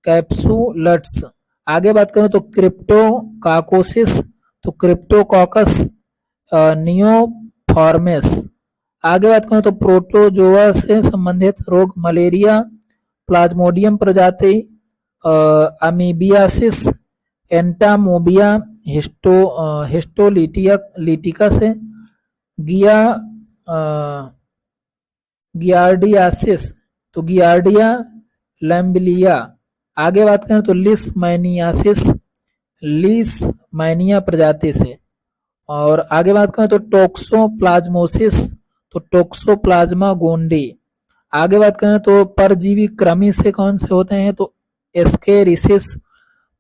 कैप्सूलट्स। आगे बात करें तो क्रिप्टोकाकोसिस, तो क्रिप्टोकॉकस नियोफॉर्मेस। आगे बात करें तो प्रोटोजोआ से संबंधित रोग, मलेरिया, प्लाज्मोडियम प्रजाति, अमीबियासिस, एंटामोबिया, हिस्टोलिटिका से, गियार्डियासिस, तो गियार्डिया लैम्बिलिया। आगे बात करें तो लीसमैनिया प्रजाति से। और आगे बात करें तो टोक्सोप्लाज्मोसिस, तो टोक्सोप्लाज्मा गोंडी। आगे बात करें तो परजीवी कृमि से कौन से होते हैं, तो एस्केरिसिस,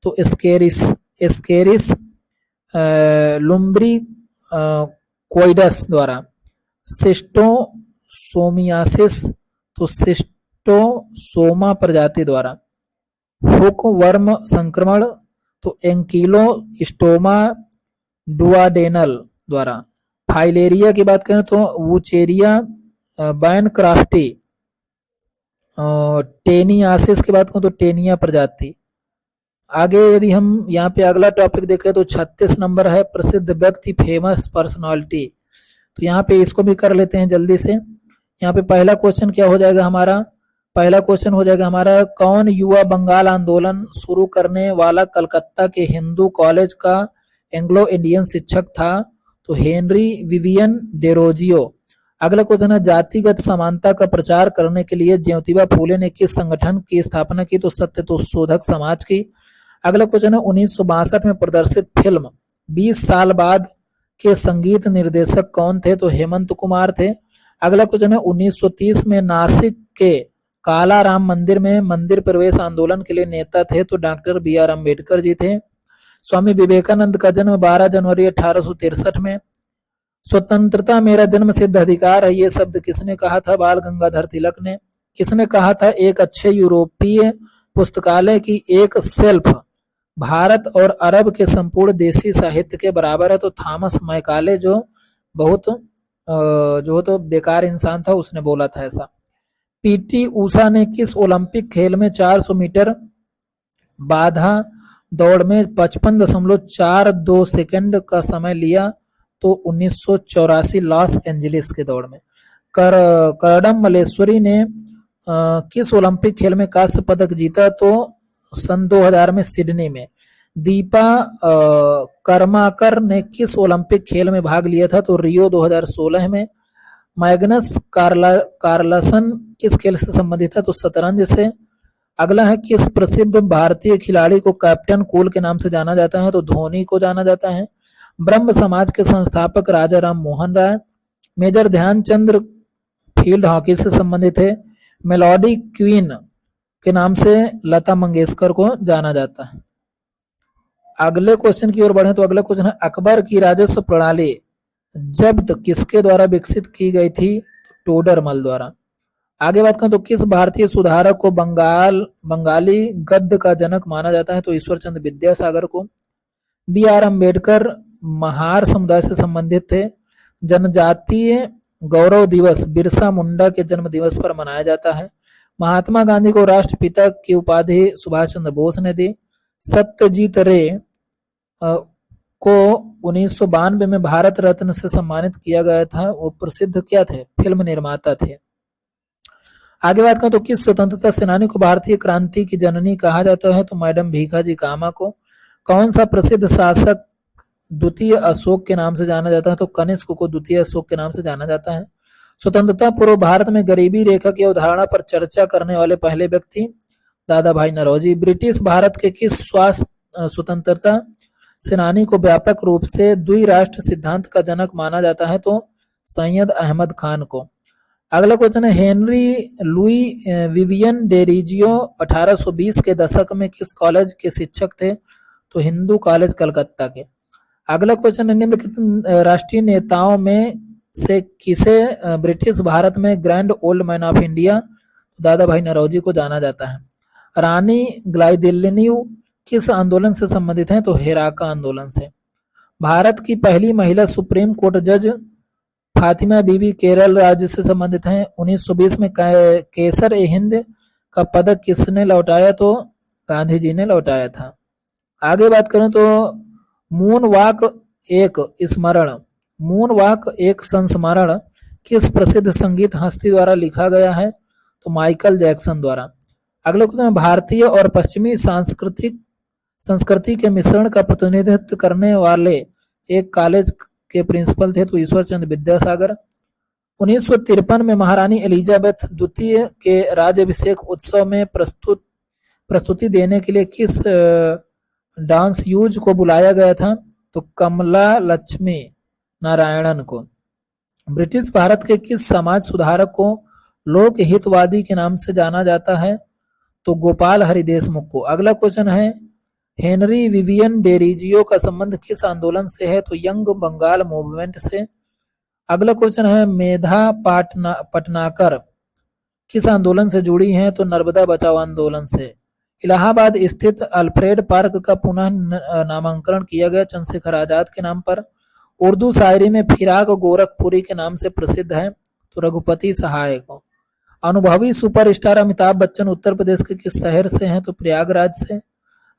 तो एस्केरिस लुम्ब्री कोइडस द्वारा। सिस्टोसोमियासिस, तो सिस्टोसोमा प्रजाति द्वारा। हुक वर्म संक्रमण, तो एंकिलोस्टोमा डुआडेनल द्वारा। फाइलेरिया की बात करें तो वुचेरिया बैनक्राफ्टी। टेनियासिस की बात करें तो टेनिया प्रजाति। आगे यदि हम यहाँ पे अगला टॉपिक देखें तो 36 नंबर है प्रसिद्ध व्यक्ति, फेमस पर्सनालिटी। तो यहाँ पे इसको भी कर लेते हैं जल्दी से। यहाँ पे पहला क्वेश्चन क्या हो जाएगा हमारा, पहला क्वेश्चन हो जाएगा हमारा, कौन युवा बंगाल आंदोलन शुरू करने वाला कलकत्ता के हिंदू कॉलेज का एंग्लो इंडियन शिक्षक था, तो हेनरी विवियन डेरोजियो। अगला क्वेश्चन है जातिगत समानता का प्रचार करने के लिए ज्योतिबा फूले ने किस संगठन की स्थापना की? तो सत्यशोधक समाज की। अगला क्वेश्चन है 1962 में प्रदर्शित फिल्म 20 साल बाद के संगीत निर्देशक कौन थे? तो हेमंत कुमार थे। अगला क्वेश्चन है 1930 में नासिक के काला राम मंदिर में मंदिर प्रवेश आंदोलन के लिए नेता थे? तो doctor B are Ambedkar ji थे। स्वामी विवेकानंद का जन्म 12 जनवरी 1863 में। स्वतंत्रता मेरा जन्म सिद्ध अधिकार है, ये शब्द किसने कहा था? बाल गंगाधर तिलक ने। किसने कहा था एक अच्छे यूरोपीय पुस्तकालय की एक शेल्फ भारत और अरब के संपूर्ण देशी साहित्य के बराबर है? तो थॉमस मैकाले जो तो बेकार इंसान था उसने बोला था ऐसा। पीटी ऊषा ने किस ओलंपिक खेल में 400 मीटर बाधा दौड़ में 55.42 सेकंड का समय लिया? तो 1984 लॉस एंजलिस के दौड़ में। करडम मल्लेश्वरी ने किस ओलंपिक खेल में कांस्य पदक जीता? तो सन 2000 में सिडनी में। दीपा कर्माकर ने किस ओलंपिक खेल में भाग लिया था? तो रियो 2016 में। मैग्नस कार्लसन किस खेल से संबंधित है? तो शतरंज से। अगला है किस प्रसिद्ध भारतीय खिलाड़ी को कैप्टन कूल के नाम से जाना जाता है? तो धोनी को जाना जाता है। ब्रह्म समाज के संस्थापक राजा Ram Mohan Roy. Major Dhyanchand field hockey से संबंधित है। मेलोडी क्वीन के नाम से लता मंगेशकर को जाना जाता है। अगले क्वेश्चन की ओर बढ़े तो अगला क्वेश्चन है अकबर की राजस्व प्रणाली जब्त किसके द्वारा विकसित की गई थी? टोडरमल द्वारा। आगे बात करें तो किस भारतीय सुधारक को बंगाली गद्य का जनक माना जाता है? तो ईश्वर चंद्र विद्यासागर को। बी आर अम्बेडकर महार समुदाय से संबंधित थे। जनजातीय गौरव दिवस बिरसा मुंडा के जन्म दिवस पर मनाया जाता है। महात्मा गांधी को राष्ट्रपिता की उपाधि सुभाष चंद्र बोस ने दी। सत्यजीत रे को 1992 में भारत रत्न से सम्मानित किया गया था। वो प्रसिद्ध क्या थे? फिल्म निर्माता थे। आगे बात करें तो किस स्वतंत्रता सेनानी को भारतीय क्रांति की जननी कहा जाता है? तो मैडम भीखाजी कामा को। कौन सा प्रसिद्ध शासक द्वितीय अशोक के नाम से जाना जाता है? तो कनिष्क को द्वितीय अशोक के नाम से जाना जाता है। स्वतंत्रता पूर्व भारत में गरीबी रेखा की अवधारणा पर चर्चा करने वाले पहले व्यक्ति दादा भाई नौरोजी। ब्रिटिश भारत के किस स्वतंत्रता सेनानी को व्यापक रूप से द्विराष्ट्र सिद्धांत का जनक माना जाता है? तो सैयद अहमद खान को। अगला क्वेश्चन है हेनरी लुई विवियन डेरिजियो 1820 के दशक में किस कॉलेज के शिक्षक थे? तो हिंदू कॉलेज कलकत्ता के। अगला क्वेश्चन है निम्नलिखित राष्ट्रीय नेताओं में से किसे ब्रिटिश भारत में grand old man of India दादा भाई नौरोजी को जाना जाता है? रानी ग्लाइदिल्यू किस आंदोलन से संबंधित हैं? तो हेराका आंदोलन से। भारत की पहली महिला सुप्रीम कोर्ट जज फातिमा बीबी केरल राज्य से संबंधित हैं। 1920 में केसर ए हिंद का पदक किसने लौटाया? तो गांधी जी ने लौटाया था। आगे बात करें तो मून वॉक एक संस्मरण किस प्रसिद्ध संगीत हस्ती द्वारा लिखा गया है? तो माइकल जैक्सन द्वारा। अगला क्वेश्चन भारतीय और पश्चिमी संस्कृति के मिश्रण का प्रतिनिधित्व करने वाले एक कॉलेज के प्रिंसिपल थे? तो ईश्वर चंद्र विद्यासागर। 1953 में महारानी एलिजाबेथ द्वितीय के राज्याभिषेक उत्सव में प्रस्तुति देने के लिए किस डांस यूज को बुलाया गया था? तो कमला लक्ष्मी नारायणन को। ब्रिटिश भारत के किस समाज सुधारक को लोक हितवादी के नाम से जाना जाता है? तो गोपाल हरि देशमुख को। अगला क्वेश्चन है हेनरी विवियन डेरिजियो का संबंध किस आंदोलन से है? तो यंग बंगाल मूवमेंट से। अगला क्वेश्चन है मेधा पटनाकर किस आंदोलन से जुड़ी हैं? तो नर्मदा बचाओ आंदोलन से। इलाहाबाद स्थित अल्फ्रेड पार्क का पुनः नामांकरण किया गया चंद्रशेखर आजाद के नाम पर। उर्दू शायरी में फिराक गोरखपुरी के नाम से प्रसिद्ध है? तो रघुपति सहाय को। अनुभवी सुपरस्टार अमिताभ बच्चन उत्तर प्रदेश के किस शहर से हैं? तो प्रयागराज से।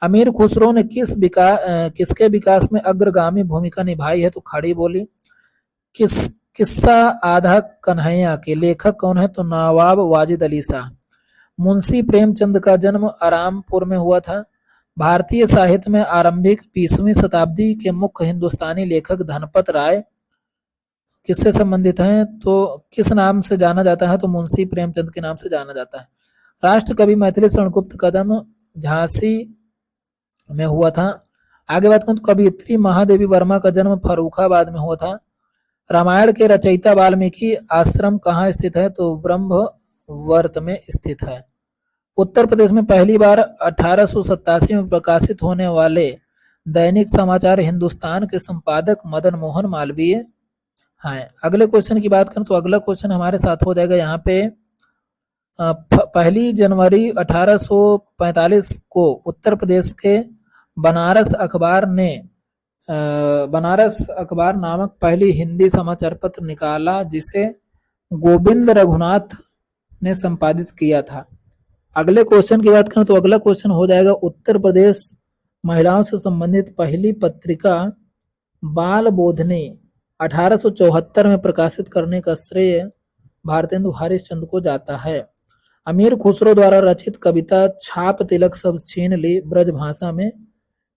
अमीर खुसरो ने किसके विकास में अग्रगामी भूमिका निभाई है? तो खड़ी बोली। किस्सा आधा कन्हैया के लेखक कौन है? तो नवाब वाजिद अली शाह। मुंशी प्रेमचंद का जन्म आरामपुर में हुआ था। भारतीय साहित्य में आरंभिक 20वीं शताब्दी के मुख्य हिंदुस्तानी लेखक धनपत राय किससे संबंधित हैं? तो किस नाम से जाना जाता है? तो मुंशी प्रेमचंद के नाम से जाना जाता है। राष्ट्र कवि मैथिली शरण गुप्त का जन्म झांसी में हुआ था। आगे बात करूं तो कवियत्री महादेवी वर्मा का जन्म फर्रुखाबाद में हुआ था। रामायण के रचयिता वाल्मीकि आश्रम कहाँ स्थित है? तो ब्रह्मवर्त में स्थित है। उत्तर प्रदेश में पहली बार 1887 में प्रकाशित होने वाले दैनिक समाचार हिंदुस्तान के संपादक मदन मोहन मालवीय हैं। अगले क्वेश्चन की बात करें तो अगला क्वेश्चन हमारे साथ हो जाएगा यहाँ पे 1 जनवरी 1845 को उत्तर प्रदेश के बनारस अखबार नामक पहली हिंदी समाचार पत्र निकाला, जिसे गोविंद रघुनाथ ने संपादित किया था। अगले क्वेश्चन की बात करें तो अगला क्वेश्चन हो जाएगा उत्तर प्रदेश महिलाओं से संबंधित पहली पत्रिका बाल बोधनी 1874 में प्रकाशित करने का श्रेय भारतेंदु हरिश्चंद्र को जाता है। अमीर खुसरो द्वारा रचित कविता छाप तिलक सब छीन ली ब्रजभाषा में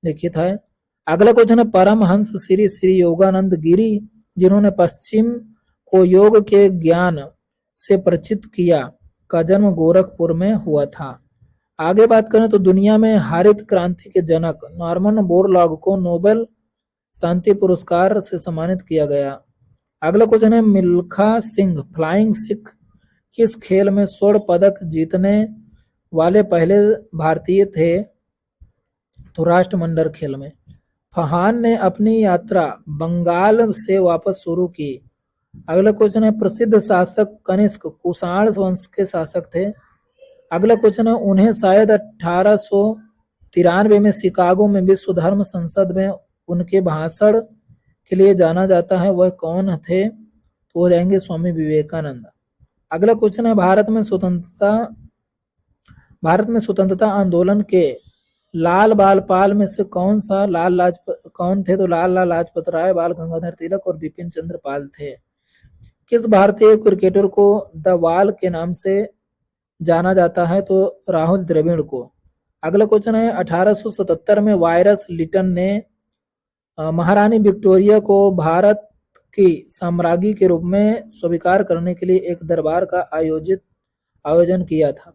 लिखित है। अगला क्वेश्चन है परमहंस श्री श्री योगानंद गिरी, जिन्होंने पश्चिम को योग के ज्ञान से परिचित किया, का जन्म गोरखपुर में हुआ था। आगे बात करें तो दुनिया में हरित क्रांति के जनक नॉर्मन बोरलॉग को नोबेल शांति पुरस्कार से सम्मानित किया गया। अगला क्वेश्चन है मिल्खा सिंह फ्लाइंग सिख किस खेल में स्वर्ण पदक जीतने वाले पहले भारतीय थे? तो राष्ट्रमंडल खेल में। फहान ने अपनी यात्रा बंगाल से वापस शुरू की। अगला क्वेश्चन है प्रसिद्ध शासक कनिष्क कुषाण वंश के शासक थे। अगला क्वेश्चन है उन्हें शायद 1893 में शिकागो में विश्व धर्म संसद में उनके भाषण के लिए जाना जाता है, वह कौन थे? तो हो जाएंगे स्वामी विवेकानंद। अगला क्वेश्चन है भारत में स्वतंत्रता आंदोलन के लाल बाल पाल में से कौन थे? तो लाल लाजपत राय, बाल गंगाधर तिलक और बिपिन चंद्र पाल थे। किस भारतीय क्रिकेटर को द वाल के नाम से जाना जाता है? तो राहुल द्रविड़ को। अगला क्वेश्चन है 1877 में वायरस लिटन ने महारानी विक्टोरिया को भारत की साम्राज्ञी के रूप में स्वीकार करने के लिए एक दरबार का आयोजन किया था।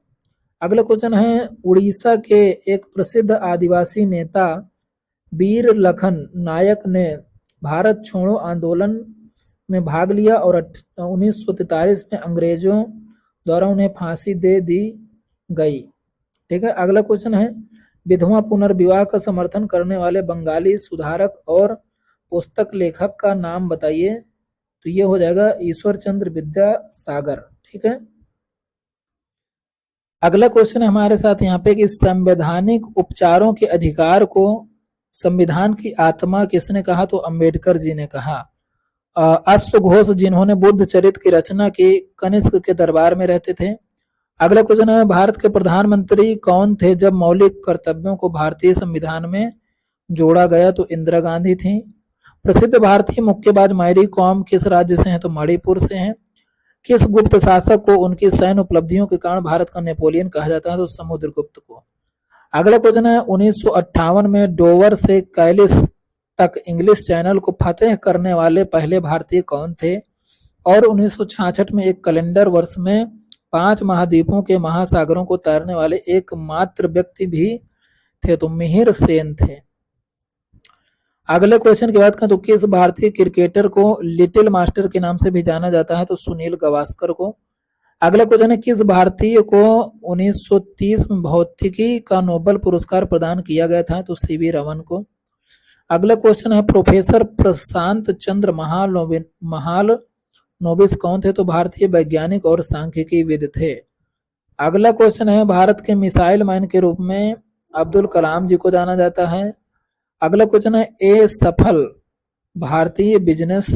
अगला क्वेश्चन है उड़ीसा के एक प्रसिद्ध आदिवासी नेता वीर लखन नायक ने भारत छोड़ो आंदोलन में भाग लिया और 1943 में अंग्रेजों द्वारा उन्हें फांसी दे दी गई। ठीक है। अगला क्वेश्चन है विधवा पुनर्विवाह का समर्थन करने वाले बंगाली सुधारक और पुस्तक लेखक का नाम बताइए? तो ये हो जाएगा ईश्वर चंद्र विद्यासागर। ठीक है। अगला क्वेश्चन है हमारे साथ यहाँ पे कि संवैधानिक उपचारों के अधिकार को संविधान की आत्मा किसने कहा? तो अंबेडकर जी ने कहा। अश्वघोष जिन्होंने बुद्ध चरित्र की रचना की कनिष्क के दरबार में रहते थे। अगला क्वेश्चन है भारत के प्रधानमंत्री कौन थे जब मौलिक कर्तव्यों को भारतीय संविधान में जोड़ा गया? तो इंदिरा गांधी थी। प्रसिद्ध भारतीय मुक्केबाज मैरी कॉम किस राज्य से हैं? तो मणिपुर से हैं। किस गुप्त शासक को उनकी सैन्य उपलब्धियों के कारण भारत का नेपोलियन कहा जाता है? तो समुद्रगुप्त को। अगला क्वेश्चन है 1958 में डोवर से कैलिस तक इंग्लिश चैनल को फतेह करने वाले पहले भारतीय कौन थे? और 1966 में एक कैलेंडर वर्ष में 5 महाद्वीपों के महासागरों को तैरने वाले एकमात्र व्यक्ति भी थे, तो मिहिर सेन थे। अगले क्वेश्चन की बात करें तो किस भारतीय क्रिकेटर को लिटिल मास्टर के नाम से भी जाना जाता है? तो सुनील गावस्कर को। अगला क्वेश्चन है किस भारतीय को 1930 में भौतिकी का नोबेल पुरस्कार प्रदान किया गया था? तो सीवी रमन को। अगला क्वेश्चन है प्रोफेसर प्रशांत चंद्र महालनोबिस कौन थे? तो भारतीय वैज्ञानिक और सांख्यिकीविद थे। अगला क्वेश्चन है भारत के मिसाइल मैन के रूप में अब्दुल कलाम जी को जाना जाता है। अगला क्वेश्चन है ए सफल भारतीय बिजनेस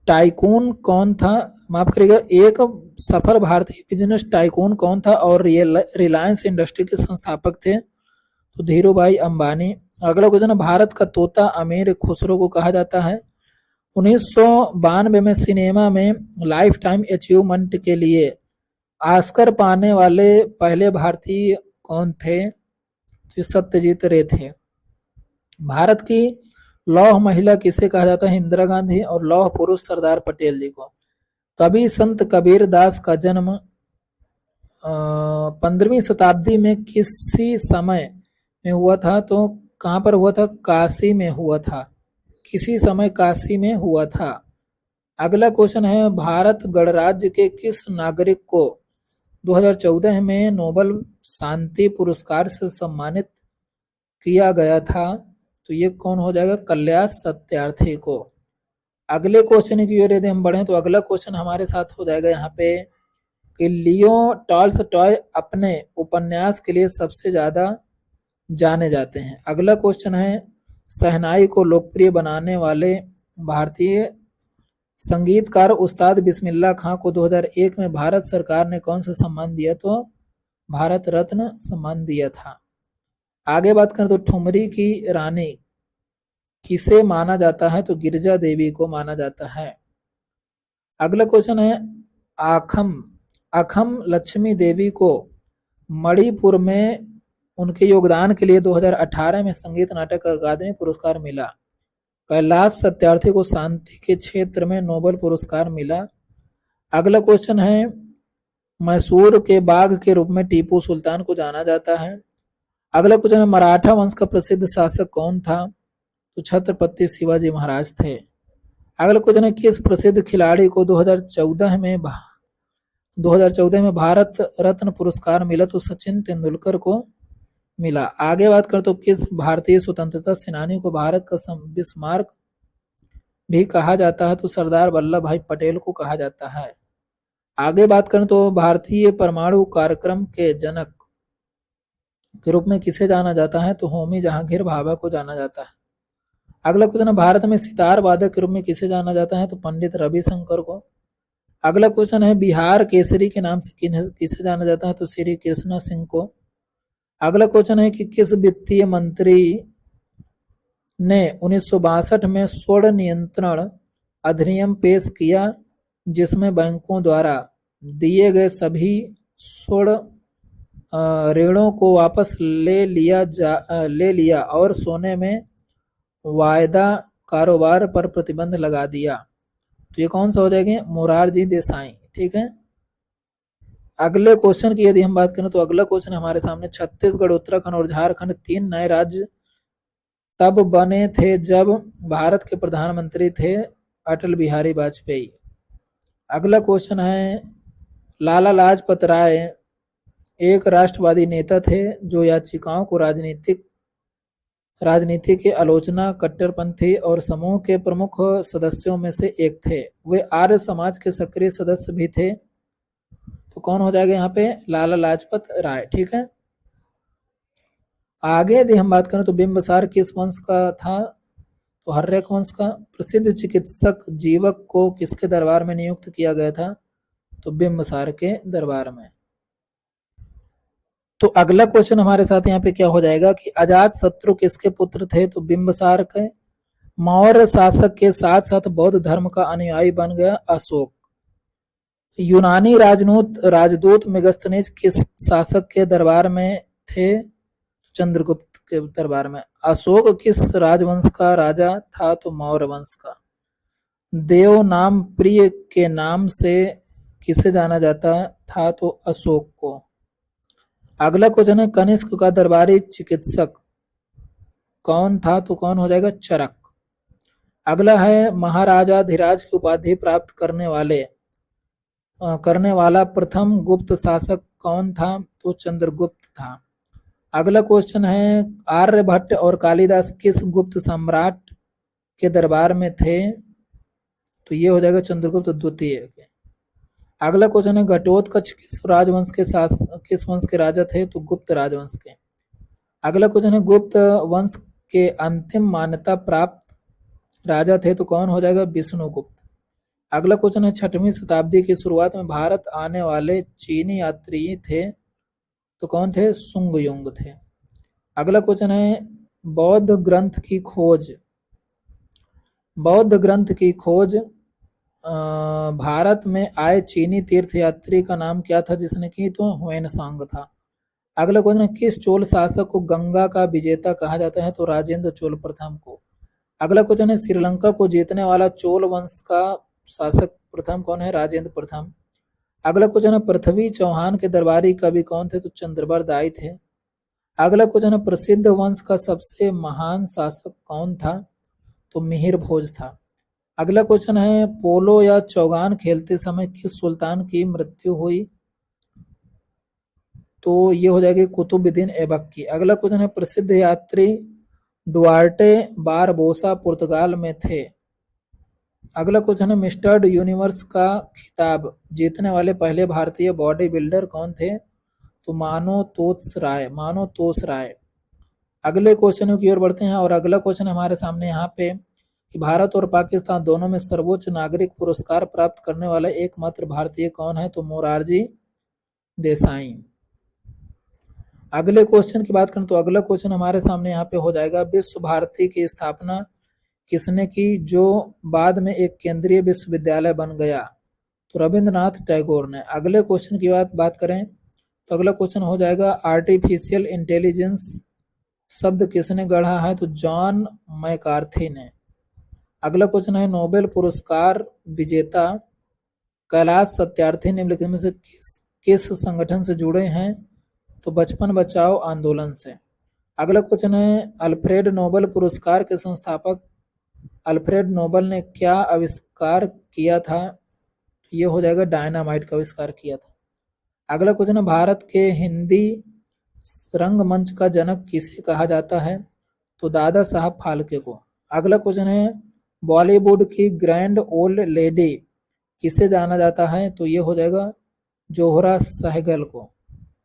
टाइकून कौन था? माफ करिएगा, एक सफल भारतीय बिजनेस टाइकून कौन था और रिलायंस इंडस्ट्री के संस्थापक थे? तो धीरूभाई अंबानी। अगला क्वेश्चन है भारत का तोता अमीर खुसरो को कहा जाता है। 1992 में सिनेमा में लाइफ टाइम अचीवमेंट के लिए ऑस्कर पाने वाले पहले भारतीय कौन थे? तो सत्यजीत रे थे। भारत की लौह महिला किसे कहा जाता है? इंदिरा गांधी। और लौह पुरुष सरदार पटेल जी को। कवि संत कबीर दास का जन्म 15वीं शताब्दी में किसी समय में हुआ था? तो कहाँ पर हुआ था? काशी में हुआ था। किसी समय काशी में हुआ था। अगला क्वेश्चन है, भारत गणराज्य के किस नागरिक को 2014 में नोबेल शांति पुरस्कार से सम्मानित किया गया था? तो ये कौन हो जाएगा? कैलाश सत्यार्थी को। अगले क्वेश्चन की ओर यदि हम बढ़ें तो अगला क्वेश्चन हमारे साथ हो जाएगा यहाँ पे कि लियो टॉल्स्टॉय अपने उपन्यास के लिए सबसे ज्यादा जाने जाते हैं। अगला क्वेश्चन है, शहनाई को लोकप्रिय बनाने वाले भारतीय संगीतकार उस्ताद बिस्मिल्लाह खां को 2001 में भारत सरकार ने कौन सा सम्मान दिया? तो भारत रत्न सम्मान दिया था। आगे बात करें तो ठुमरी की रानी किसे माना जाता है? तो गिरिजा देवी को माना जाता है। अगला क्वेश्चन है, आखम अखम लक्ष्मी देवी को मणिपुर में उनके योगदान के लिए 2018 में संगीत नाटक अकादमी पुरस्कार मिला। कैलाश सत्यार्थी को शांति के क्षेत्र में नोबेल पुरस्कार मिला। अगला क्वेश्चन है, मैसूर के बाघ के रूप में टीपू सुल्तान को जाना जाता है। अगला क्वेश्चन है, मराठा वंश का प्रसिद्ध शासक कौन था? तो छत्रपति शिवाजी महाराज थे। अगला क्वेश्चन है, किस प्रसिद्ध खिलाड़ी को 2014 में भारत रत्न पुरस्कार मिला? तो सचिन तेंदुलकर को मिला। आगे बात करें तो किस भारतीय स्वतंत्रता सेनानी को भारत का बिस्मार्क भी कहा जाता है? तो सरदार वल्लभ भाई पटेल को कहा जाता है। आगे बात करें तो भारतीय परमाणु कार्यक्रम के जनक के रूप में किसे जाना जाता है? तो होमी जहांगीर भाभा को जाना जाता है। अगला क्वेश्चन है, भारत में सितार वादक के रूप में किसे जाना जाता है? तो पंडित रविशंकर को। अगला क्वेश्चन है, बिहार केसरी के नाम से किसे जाना जाता है? तो श्री कृष्णा सिंह को। अगला क्वेश्चन है कि किस वित्तीय मंत्री ने 1962 में स्वर्ण नियंत्रण अधिनियम पेश किया, जिसमें बैंकों द्वारा दिए गए सभी स्वर्ण ऋणों को वापस ले लिया और सोने में वायदा कारोबार पर प्रतिबंध लगा दिया? तो ये कौन सा हो जाएगा? मोरारजी देसाई। ठीक है। अगले क्वेश्चन की यदि हम बात करें तो अगला क्वेश्चन हमारे सामने, छत्तीसगढ़, उत्तराखंड और झारखंड 3 नए राज्य तब बने थे जब भारत के प्रधानमंत्री थे अटल बिहारी वाजपेयी। अगला क्वेश्चन है, लाला लाजपत राय एक राष्ट्रवादी नेता थे जो याचिकाओं को राजनीति की आलोचना, कट्टरपंथी और समूह के प्रमुख सदस्यों में से एक थे। वे आर्य समाज के सक्रिय सदस्य भी थे। तो कौन हो जाएगा यहाँ पे? लाला लाजपत राय। ठीक है। आगे यदि हम बात करें तो बिंबिसार किस वंश का था? तो हर्यक वंश का। प्रसिद्ध चिकित्सक जीवक को किसके दरबार में नियुक्त किया गया था? तो बिंबिसार के दरबार में। तो अगला क्वेश्चन हमारे साथ यहाँ पे क्या हो जाएगा कि अजात शत्रु किसके पुत्र थे? तो बिंबिसार के। मौर्य शासक के साथ साथ बौद्ध धर्म का अनुयायी बन गया अशोक। यूनानी राजदूत मेगास्थनीज किस शासक के दरबार में थे? चंद्रगुप्त के दरबार में। अशोक किस राजवंश का राजा था? तो मौर्य वंश का। देव नाम प्रिय के नाम से किसे जाना जाता था? तो अशोक को। अगला क्वेश्चन है, कनिष्क का दरबारी चिकित्सक कौन था? तो कौन हो जाएगा? चरक। अगला है, महाराजाधिराज की उपाधि प्राप्त करने वाला प्रथम गुप्त शासक कौन था? तो चंद्रगुप्त था। अगला क्वेश्चन है, आर्यभट्ट और कालिदास किस गुप्त सम्राट के दरबार में थे? तो ये हो जाएगा चंद्रगुप्त द्वितीय के। अगला क्वेश्चन है, घटोत्कच किस वंश के राजा थे? तो गुप्त राजवंश के। अगला क्वेश्चन है, गुप्त वंश के अंतिम मान्यता प्राप्त राजा थे? तो कौन हो जाएगा? विष्णुगुप्त। अगला क्वेश्चन है, 6वीं शताब्दी की शुरुआत में भारत आने वाले चीनी यात्री थे? तो कौन थे? सुंगयुंग थे। अगला क्वेश्चन है, बौद्ध ग्रंथ की खोज भारत में आए चीनी तीर्थयात्री का नाम क्या था जिसने की? तो ह्वेनसांग था। अगला क्वेश्चन है, किस चोल शासक को गंगा का विजेता कहा जाता है? तो राजेंद्र चोल प्रथम को। अगला क्वेश्चन है श्रीलंका को जीतने वाला चोल वंश का शासक प्रथम कौन है? राजेंद्र प्रथम। अगला क्वेश्चन है पृथ्वी चौहान के दरबारी कवि कौन थे? तो चंद्रबर दाई थे। अगला क्वेश्चन है प्रसिद्ध वंश का सबसे महान शासक कौन था? तो मिहिर भोज था। अगला क्वेश्चन है पोलो या चौगान खेलते समय किस सुल्तान की मृत्यु हुई? तो ये हो जाएगी कुतुबुद्दीन ऐबक की। अगला क्वेश्चन है प्रसिद्ध यात्री डुआर्टे बारबोसा पुर्तगाल में थे। अगला क्वेश्चन है मिस्टर यूनिवर्स का खिताब जीतने वाले पहले भारतीय बॉडी बिल्डर कौन थे? तो मानो तोस राय। अगले क्वेश्चन की ओर बढ़ते हैं और अगला क्वेश्चन हमारे सामने यहाँ पे कि भारत और पाकिस्तान दोनों में सर्वोच्च नागरिक पुरस्कार प्राप्त करने वाला एकमात्र भारतीय कौन है? तो मोरारजी देसाई। अगले क्वेश्चन की बात करें तो अगला क्वेश्चन हमारे सामने यहाँ पे हो जाएगा विश्व भारती की स्थापना किसने की जो बाद में एक केंद्रीय विश्वविद्यालय बन गया? तो रविंद्रनाथ टैगोर ने। अगले क्वेश्चन की बात करें तो अगला क्वेश्चन हो जाएगा आर्टिफिशियल इंटेलिजेंस शब्द किसने गढ़ा है? तो जॉन मैकार्थी ने। अगला क्वेश्चन है नोबेल पुरस्कार विजेता कैलाश सत्यार्थी निम्नलिखित में से किस संगठन से जुड़े हैं? तो बचपन बचाओ आंदोलन से। अगला क्वेश्चन है अल्फ्रेड नोबेल पुरस्कार के संस्थापक अल्फ्रेड नोबेल ने क्या आविष्कार किया था? तो ये हो जाएगा डायनामाइट का आविष्कार किया था। अगला क्वेश्चन है भारत के हिंदी रंगमंच का जनक किसे कहा जाता है? तो दादा साहब फाल्के को। अगला क्वेश्चन है बॉलीवुड की ग्रैंड ओल्ड लेडी किसे जाना जाता है? तो ये हो जाएगा जोहरा सहगल को।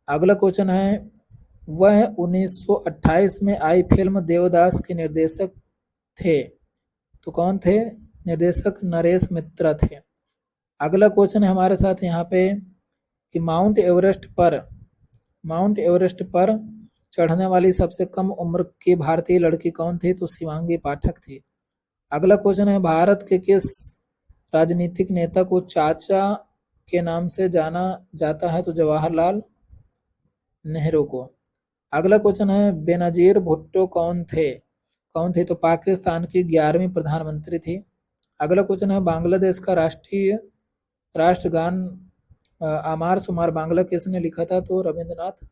अगला क्वेश्चन है वह 1928 में आई फिल्म देवदास के निर्देशक थे। तो कौन थे? निर्देशक नरेश मित्रा थे। अगला क्वेश्चन है हमारे साथ यहाँ पे कि माउंट एवरेस्ट पर चढ़ने वाली सबसे कम उम्र की भारतीय लड़की कौन थी? तो शिवांगी पाठक थी। अगला क्वेश्चन है भारत के किस राजनीतिक नेता को चाचा के नाम से जाना जाता है? तो जवाहरलाल नेहरू को। अगला क्वेश्चन है बेनजीर भुट्टो कौन थे? तो पाकिस्तान की 11वीं प्रधानमंत्री थी। अगला क्वेश्चन है बांग्लादेश का राष्ट्रगान आमार सुमार बांग्ला किसने लिखा था? तो रविंद्रनाथ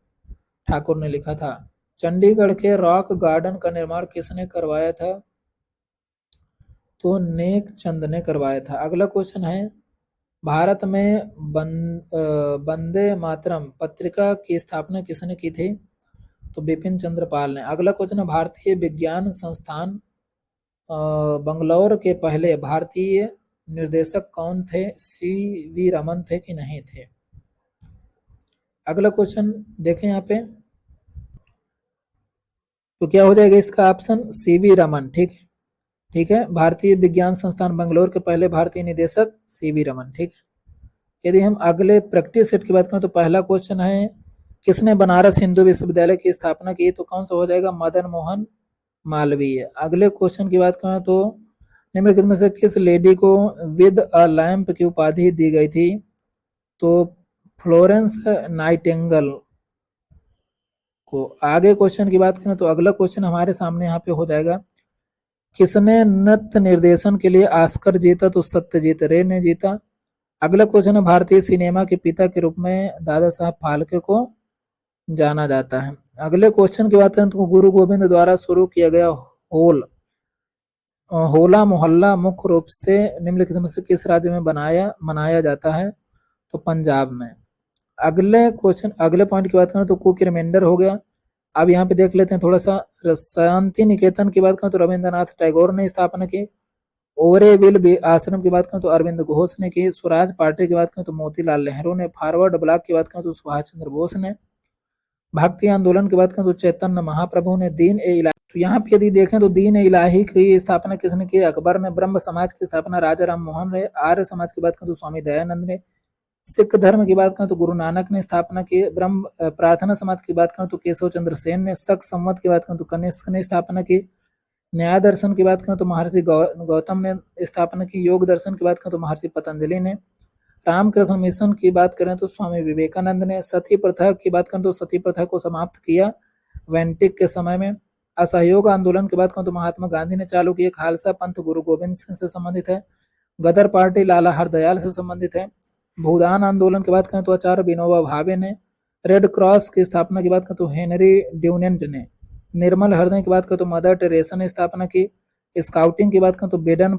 ठाकुर ने लिखा था। चंडीगढ़ के रॉक गार्डन का निर्माण किसने करवाया था? तो नेक चंद ने करवाया था। अगला क्वेश्चन है भारत में वंदे मातरम पत्रिका की स्थापना किसने की थी? तो बिपिन चंद्र पाल ने। अगला क्वेश्चन है भारतीय विज्ञान संस्थान बंगलौर के पहले भारतीय निर्देशक कौन थे? CV रमन थे कि नहीं थे? अगला क्वेश्चन देखें यहाँ पे तो क्या हो जाएगा इसका ऑप्शन? CV रमन। ठीक है भारतीय विज्ञान संस्थान बंगलौर के पहले भारतीय निदेशक CV रमन। ठीक है। यदि हम अगले प्रैक्टिस सेट की बात करें तो पहला क्वेश्चन है किसने बनारस हिंदू विश्वविद्यालय की स्थापना की? तो कौन सा हो जाएगा? मदन मोहन मालवीय। अगले क्वेश्चन की बात करें तो निम्नलिखित में से किस लेडी को विद अ लैंप की उपाधि दी गई थी? तो फ्लोरेंस नाइटिंगेल को। आगे क्वेश्चन की बात करें तो अगला क्वेश्चन हमारे सामने यहाँ पे हो जाएगा किसने नृत्य निर्देशन के लिए ऑस्कर जीता? तो सत्यजीत रे ने जीता। अगला क्वेश्चन है भारतीय सिनेमा के पिता के रूप में दादा साहब फाल्के को जाना जाता है। अगले क्वेश्चन की बात करें तो गुरु गोविंद द्वारा शुरू किया गया होला मोहल्ला मुख्य रूप से निम्नलिखित में से किस राज्य में मनाया जाता है? तो पंजाब में। अगले पॉइंट की बात करें तो कुक रिमाइंडर हो गया। अब यहाँ पे देख लेते हैं थोड़ा सा शांति निकेतन की बात करें तो रविंद्रनाथ टैगोर ने स्थापना की। ओरेविल आश्रम की बात करें तो अरविंद घोष ने की। स्वराज पार्टी की बात करें तो मोतीलाल नेहरू ने। फॉरवर्ड ब्लॉक की बात करें तो सुभाष चंद्र बोस ने। भक्ति आंदोलन की बात करें तो चैतन्य महाप्रभु ने। दीन ए इलाही तो यहाँ पे यदि देखें तो दीन ए इलाही की स्थापना किसने की? अकबर ने। ब्रह्म समाज की स्थापना राजा राम मोहन ने। आर्य समाज की बात करें तो स्वामी दयानंद ने। सिख धर्म की बात करें तो गुरु नानक ने स्थापना की। ब्रह्म प्रार्थना समाज की बात करें तो केशव चंद्र सेन ने। शक संवत की बात करें तो कनिष्क ने स्थापना की। न्याय दर्शन की बात करें तो महर्षि गौतम ने स्थापना की। योग दर्शन की बात करें तो महर्षि पतंजलि ने। रामकृष्ण मिशन की बात करें तो स्वामी विवेकानंद ने। सती प्रथा की बात करें तो सती प्रथा को समाप्त किया वैंटिक के समय में। असहयोग आंदोलन की बात करूं तो महात्मा गांधी ने चालू किए। खालसा पंथ गुरु गोविंद सिंह से संबंधित है। गदर पार्टी लाला हरदयाल से संबंधित है। भूदान आंदोलन की बात करें तो आचार्य विनोबा भावे ने। रेड क्रॉस की स्थापना की बात करें तो हेनरी ड्यूनेंट ने। निर्मल हृदय की बात करें तो मदर टेरेसा ने स्थापना की। स्काउटिंग की बात करें तो बेडन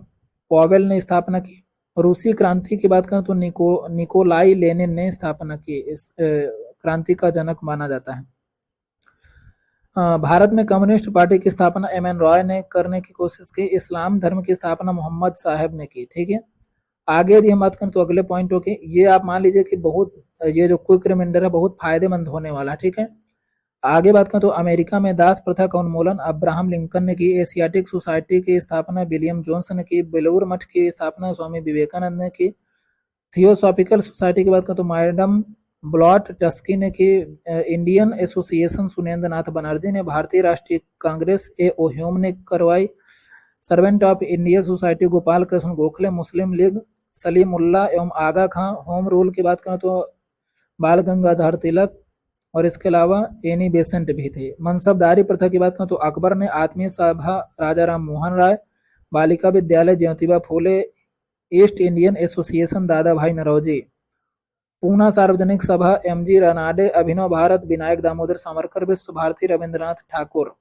पॉवेल ने स्थापना की। रूसी क्रांति की बात करें तो निकोलाई लेनिन ने स्थापना की। इस क्रांति का जनक माना जाता है। भारत में कम्युनिस्ट पार्टी की स्थापना एम.एन. रॉय ने करने की कोशिश की। इस्लाम धर्म की स्थापना मोहम्मद साहब ने की। ठीक है, आगे यदि हम बात करें तो अगले पॉइंट होके ये आप मान लीजिए कि बहुत ये जो क्विक रिमाइंडर है बहुत फायदेमंद होने वाला है। ठीक है, आगे बात करें तो अमेरिका में दास प्रथा का उन्मूलन अब्राहम लिंकन ने की। एशियाटिक सोसाइटी की स्थापना विलियम जोन्स ने की। बेलूर मठ की स्थापना स्वामी विवेकानंद ने की। थियोसॉफिकल सोसाइटी की बात करें तो मैडम ब्लॉट टस्की ने की। इंडियन एसोसिएशन सुरेंद्र नाथ बनर्जी ने। भारतीय राष्ट्रीय कांग्रेस ए.ओ. ह्यूम ने करवाई। Servant of India society Gopal Krishna Gokhale. Muslim league Salimullah एवं आगा खां। होम रूल की बात करें तो बाल गंगाधर तिलक और इसके अलावा एनी बेसेंट भी थे। मनसबदारी प्रथा की बात करें तो अकबर ने। आत्मीय सभा राजा Ram Mohan Roy. Balika Vidyalaya Jyotiba Phule. East Indian association दादा भाई नरौजी। पूना सार्वजनिक सभा एम.जी. रनाडे। अभिनव भारत विनायक दामोदर सावरकर। विश्व भारती रविंद्रनाथ ठाकुर।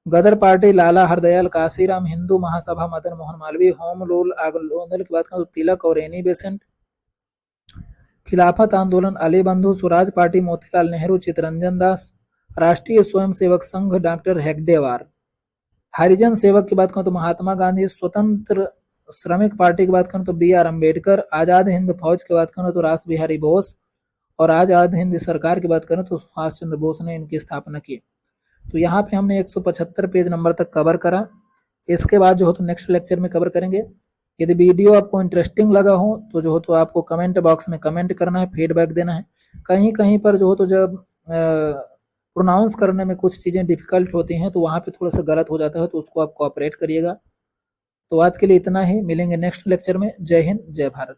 गदर पार्टी लाला हरदयाल काशीराम। हिंदू महासभा मदन मोहन मालवीय। होम रूल आंदोलन की बात करें तो तिलक और एनी बेसेंट। खिलाफत आंदोलन अली बंधु। स्वराज पार्टी मोतीलाल नेहरू चितरंजन दास। राष्ट्रीय स्वयंसेवक संघ डॉक्टर हेगडेवार। हरिजन सेवक की बात करें तो महात्मा गांधी। स्वतंत्र श्रमिक पार्टी की बात करें तो बी.आर. अम्बेडकर। आजाद हिंद फौज की बात करें तो रास बिहारी बोस। और आजाद हिंद सरकार की बात करें तो सुभाष चंद्र बोस ने इनकी स्थापना की। तो यहाँ पे हमने 175 पेज नंबर तक कवर करा। इसके बाद जो हो तो नेक्स्ट लेक्चर में कवर करेंगे। यदि वीडियो आपको इंटरेस्टिंग लगा हो तो जो हो तो आपको कमेंट बॉक्स में कमेंट करना है, फीडबैक देना है। कहीं कहीं पर जो हो तो जब प्रोनाउंस करने में कुछ चीज़ें डिफिकल्ट होती हैं तो वहाँ पे थोड़ा सा गलत हो जाता है, तो उसको आप कोऑपरेट करिएगा। तो आज के लिए इतना ही, मिलेंगे नेक्स्ट लेक्चर में। जय हिंद, जय भारत।